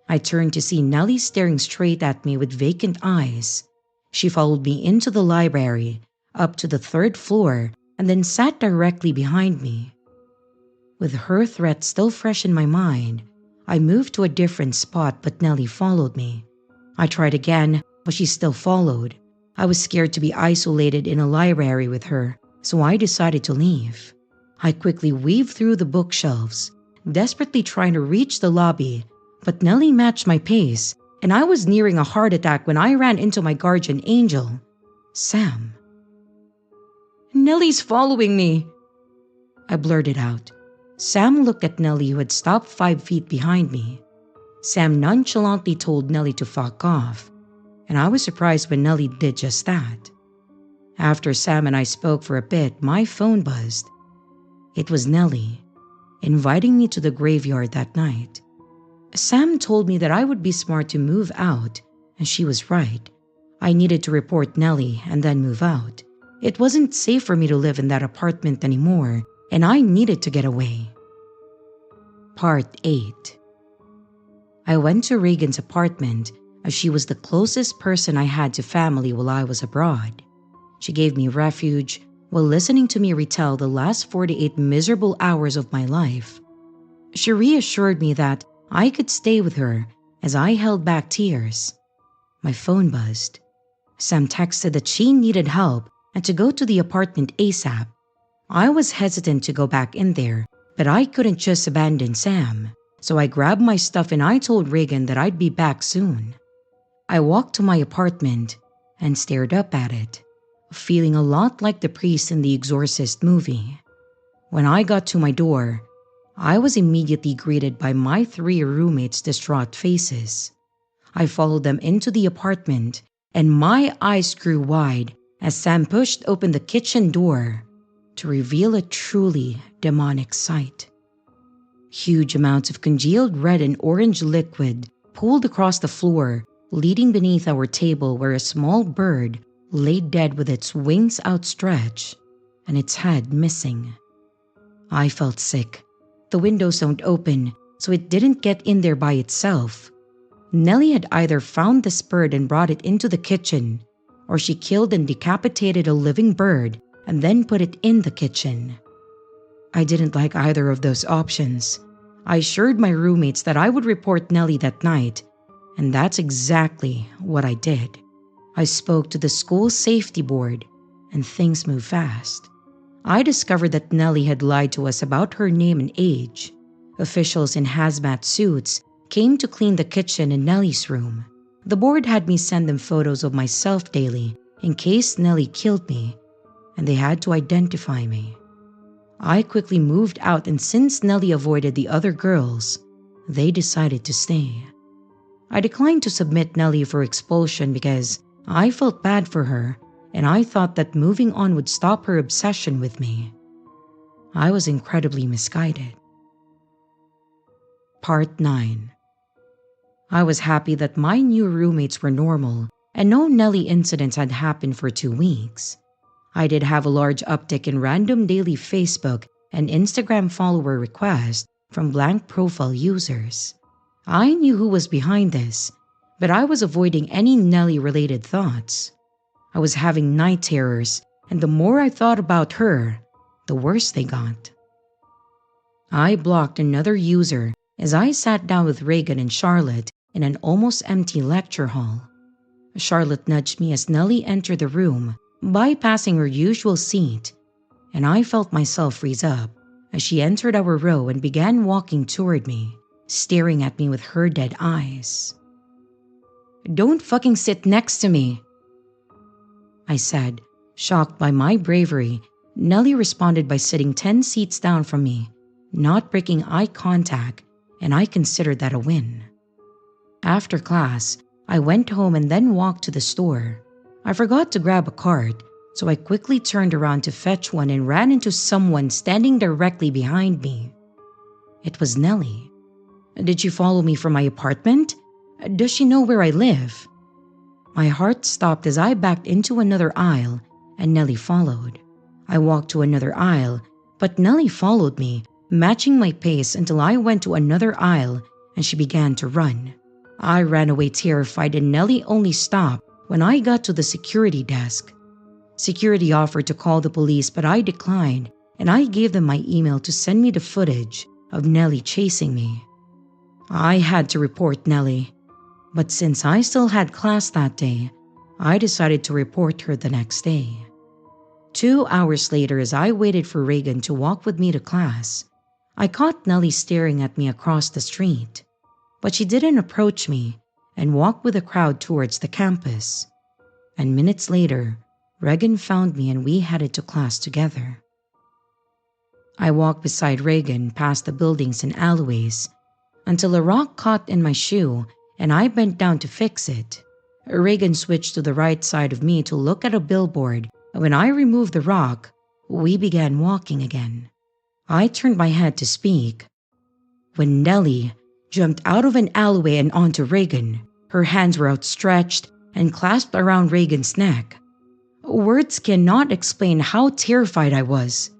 I turned to see Nellie staring straight at me with vacant eyes. She followed me into the library, up to the 3rd floor, and then sat directly behind me. With her threat still fresh in my mind, I moved to a different spot, but Nellie followed me. I tried again, but she still followed. I was scared to be isolated in a library with her, so I decided to leave. I quickly weaved through the bookshelves, desperately trying to reach the lobby, but Nellie matched my pace, and I was nearing a heart attack when I ran into my guardian angel, Sam. "Nellie's following me," I blurted out. Sam looked at Nellie, who had stopped 5 feet behind me. Sam nonchalantly told Nellie to fuck off, and I was surprised when Nellie did just that. After Sam and I spoke for a bit, my phone buzzed. It was Nellie, inviting me to the graveyard that night. Sam told me that I would be smart to move out, and she was right. I needed to report Nellie and then move out. It wasn't safe for me to live in that apartment anymore, and I needed to get away. Part 8. I went to Reagan's apartment as she was the closest person I had to family while I was abroad. She gave me refuge while listening to me retell the last 48 miserable hours of my life. She reassured me that I could stay with her as I held back tears. My phone buzzed. Sam texted that she needed help and to go to the apartment ASAP. I was hesitant to go back in there, but I couldn't just abandon Sam, so I grabbed my stuff and I told Reagan that I'd be back soon. I walked to my apartment and stared up at it, feeling a lot like the priest in the Exorcist movie. When I got to my door, I was immediately greeted by my 3 roommates' distraught faces. I followed them into the apartment, and my eyes grew wide as Sam pushed open the kitchen door to reveal a truly demonic sight. Huge amounts of congealed red and orange liquid pooled across the floor, leading beneath our table where a small bird lay dead with its wings outstretched and its head missing. I felt sick. The windows don't open, so it didn't get in there by itself. Nellie had either found this bird and brought it into the kitchen, or she killed and decapitated a living bird and then put it in the kitchen. I didn't like either of those options. I assured my roommates that I would report Nellie that night, and that's exactly what I did. I spoke to the school safety board, and things moved fast. I discovered that Nellie had lied to us about her name and age. Officials in hazmat suits came to clean the kitchen and Nellie's room. The board had me send them photos of myself daily in case Nellie killed me, and they had to identify me. I quickly moved out, and since Nellie avoided the other girls, they decided to stay. I declined to submit Nellie for expulsion because I felt bad for her, and I thought that moving on would stop her obsession with me. I was incredibly misguided. Part 9. I was happy that my new roommates were normal and no Nellie incidents had happened for 2 weeks. I did have a large uptick in random daily Facebook and Instagram follower requests from blank profile users. I knew who was behind this, but I was avoiding any Nellie-related thoughts. I was having night terrors, and the more I thought about her, the worse they got. I blocked another user as I sat down with Reagan and Charlotte in an almost empty lecture hall. Charlotte nudged me as Nellie entered the room, bypassing her usual seat, and I felt myself freeze up as she entered our row and began walking toward me, staring at me with her dead eyes. "Don't fucking sit next to me," I said, shocked by my bravery. Nellie responded by sitting 10 seats down from me, not breaking eye contact, and I considered that a win. After class, I went home and then walked to the store. I forgot to grab a cart, so I quickly turned around to fetch one and ran into someone standing directly behind me. It was Nellie. Did she follow me from my apartment? Does she know where I live? My heart stopped as I backed into another aisle and Nellie followed. I walked to another aisle, but Nellie followed me, matching my pace until I went to another aisle and she began to run. I ran away terrified and Nellie only stopped when I got to the security desk. Security offered to call the police, but I declined and I gave them my email to send me the footage of Nellie chasing me. I had to report Nellie, but since I still had class that day, I decided to report her the next day. 2 hours later, as I waited for Reagan to walk with me to class, I caught Nellie staring at me across the street, but she didn't approach me and walked with the crowd towards the campus. And minutes later, Reagan found me and we headed to class together. I walked beside Reagan past the buildings and alleyways until a rock caught in my shoe and I bent down to fix it. Reagan switched to the right side of me to look at a billboard, and when I removed the rock, we began walking again. I turned my head to speak when Nellie jumped out of an alleyway and onto Reagan. Her hands were outstretched and clasped around Reagan's neck. Words cannot explain how terrified I was.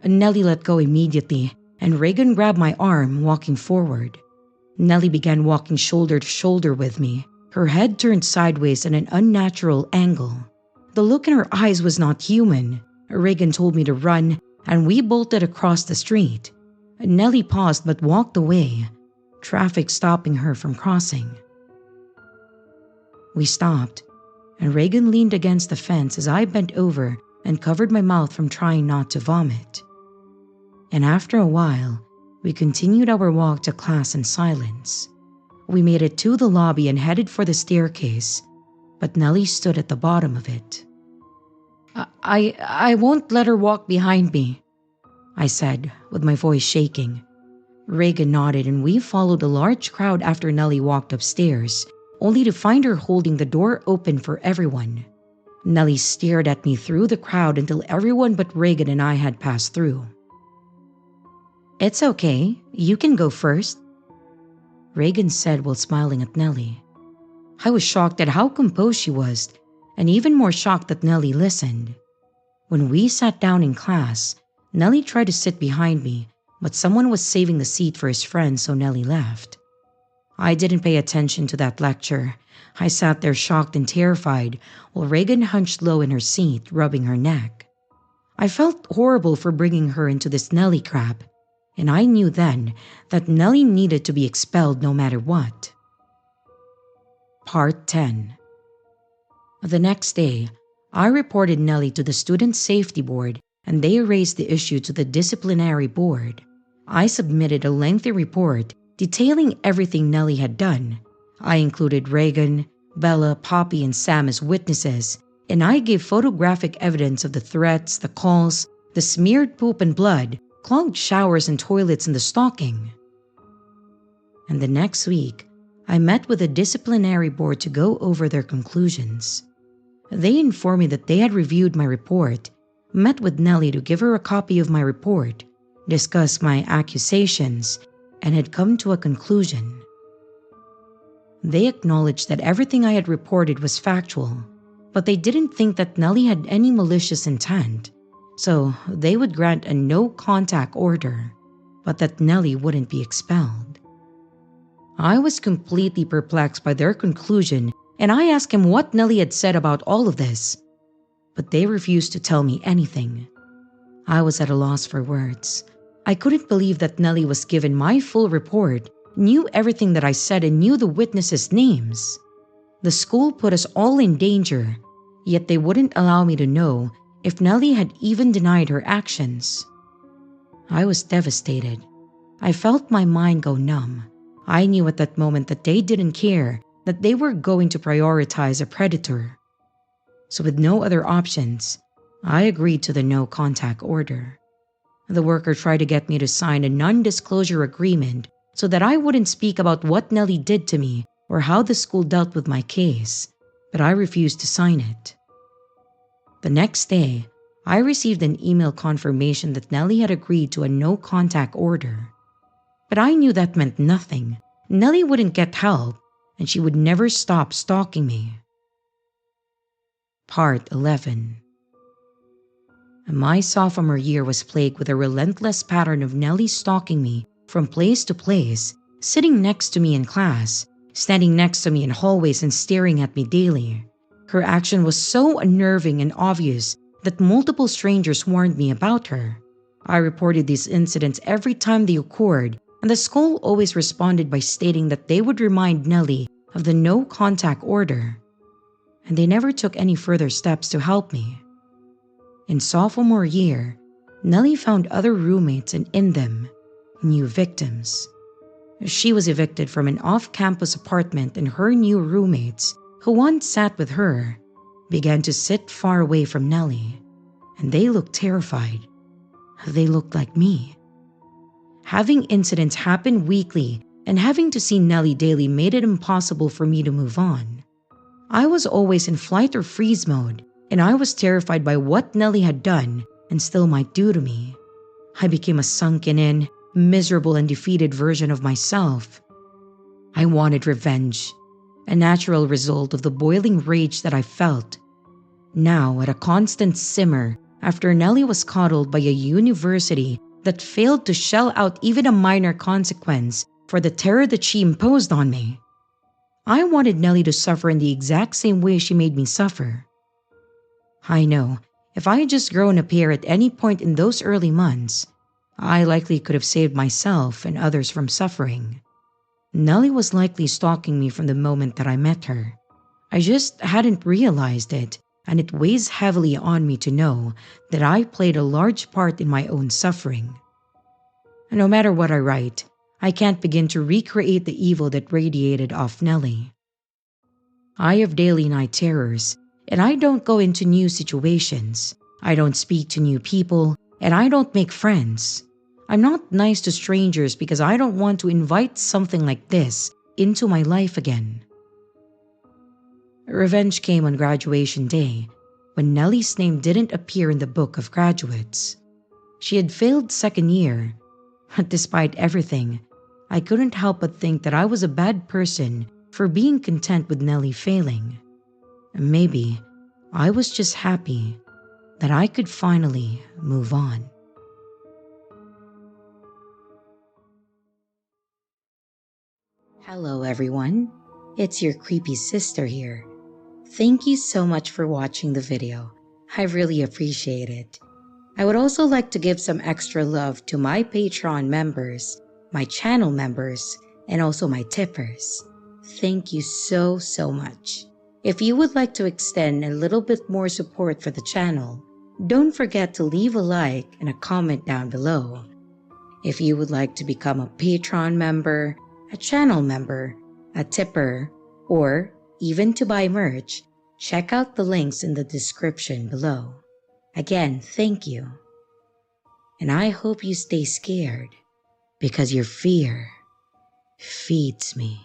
Nellie let go immediately, and Reagan grabbed my arm, walking forward. Nellie began walking shoulder to shoulder with me, her head turned sideways at an unnatural angle. The look in her eyes was not human. Reagan told me to run, and we bolted across the street. Nellie paused but walked away, traffic stopping her from crossing. We stopped, and Reagan leaned against the fence as I bent over and covered my mouth from trying not to vomit. And after a while, we continued our walk to class in silence. We made it to the lobby and headed for the staircase, but Nellie stood at the bottom of it. I won't let her walk behind me, I said, with my voice shaking. Reagan nodded and we followed a large crowd after Nellie walked upstairs, only to find her holding the door open for everyone. Nellie stared at me through the crowd until everyone but Reagan and I had passed through. It's okay, you can go first, Reagan said while smiling at Nellie. I was shocked at how composed she was, and even more shocked that Nellie listened. When we sat down in class, Nellie tried to sit behind me, but someone was saving the seat for his friend, so Nellie left. I didn't pay attention to that lecture. I sat there shocked and terrified, while Reagan hunched low in her seat, rubbing her neck. I felt horrible for bringing her into this Nellie crap, and I knew then that Nellie needed to be expelled no matter what. Part 10. The next day, I reported Nellie to the Student Safety Board and they raised the issue to the disciplinary board. I submitted a lengthy report detailing everything Nellie had done. I included Reagan, Bella, Poppy, and Sam as witnesses, and I gave photographic evidence of the threats, the calls, the smeared poop and blood, clogged showers and toilets, and the stalking. And the next week, I met with the disciplinary board to go over their conclusions. They informed me that they had reviewed my report, met with Nellie to give her a copy of my report, discussed my accusations, and had come to a conclusion. They acknowledged that everything I had reported was factual, but they didn't think that Nellie had any malicious intent, so they would grant a no-contact order, but that Nellie wouldn't be expelled. I was completely perplexed by their conclusion, and I asked him what Nellie had said about all of this, but they refused to tell me anything. I was at a loss for words. I couldn't believe that Nellie was given my full report, knew everything that I said, and knew the witnesses' names. The school put us all in danger, yet they wouldn't allow me to know if Nellie had even denied her actions. I was devastated. I felt my mind go numb. I knew at that moment that they didn't care, that they were going to prioritize a predator. So with no other options, I agreed to the no-contact order. The worker tried to get me to sign a non-disclosure agreement so that I wouldn't speak about what Nellie did to me or how the school dealt with my case, but I refused to sign it. The next day, I received an email confirmation that Nellie had agreed to a no-contact order. But I knew that meant nothing. Nellie wouldn't get help, and she would never stop stalking me. Part 11. My sophomore year was plagued with a relentless pattern of Nellie stalking me from place to place, sitting next to me in class, standing next to me in hallways and staring at me daily. Her action was so unnerving and obvious that multiple strangers warned me about her. I reported these incidents every time they occurred, and the school always responded by stating that they would remind Nellie of the no-contact order. And they never took any further steps to help me. In sophomore year, Nellie found other roommates and in them, new victims. She was evicted from an off-campus apartment and her new roommates, who once sat with her, began to sit far away from Nellie, and they looked terrified. They looked like me. Having incidents happen weekly and having to see Nellie daily made it impossible for me to move on. I was always in flight or freeze mode, and I was terrified by what Nellie had done and still might do to me. I became a sunken-in, miserable and defeated version of myself. I wanted revenge, a natural result of the boiling rage that I felt. Now at a constant simmer after Nellie was coddled by a university that failed to shell out even a minor consequence for the terror that she imposed on me. I wanted Nellie to suffer in the exact same way she made me suffer. I know, if I had just grown a pair at any point in those early months, I likely could have saved myself and others from suffering. Nellie was likely stalking me from the moment that I met her. I just hadn't realized it, and it weighs heavily on me to know that I played a large part in my own suffering. No matter what I write, I can't begin to recreate the evil that radiated off Nellie. I have daily night terrors, and I don't go into new situations. I don't speak to new people, and I don't make friends. I'm not nice to strangers because I don't want to invite something like this into my life again. Revenge came on graduation day, when Nellie's name didn't appear in the book of graduates. She had failed second year, but despite everything, I couldn't help but think that I was a bad person for being content with Nellie failing. Maybe I was just happy that I could finally move on. Hello everyone, it's your creepy sister here. Thank you so much for watching the video. I really appreciate it. I would also like to give some extra love to my Patreon members, my channel members, and also my tippers. Thank you so much. If you would like to extend a little bit more support for the channel, don't forget to leave a like and a comment down below. If you would like to become a Patreon member, a channel member, a tipper, or even to buy merch, check out the links in the description below. Again, thank you. And I hope you stay scared, because your fear feeds me.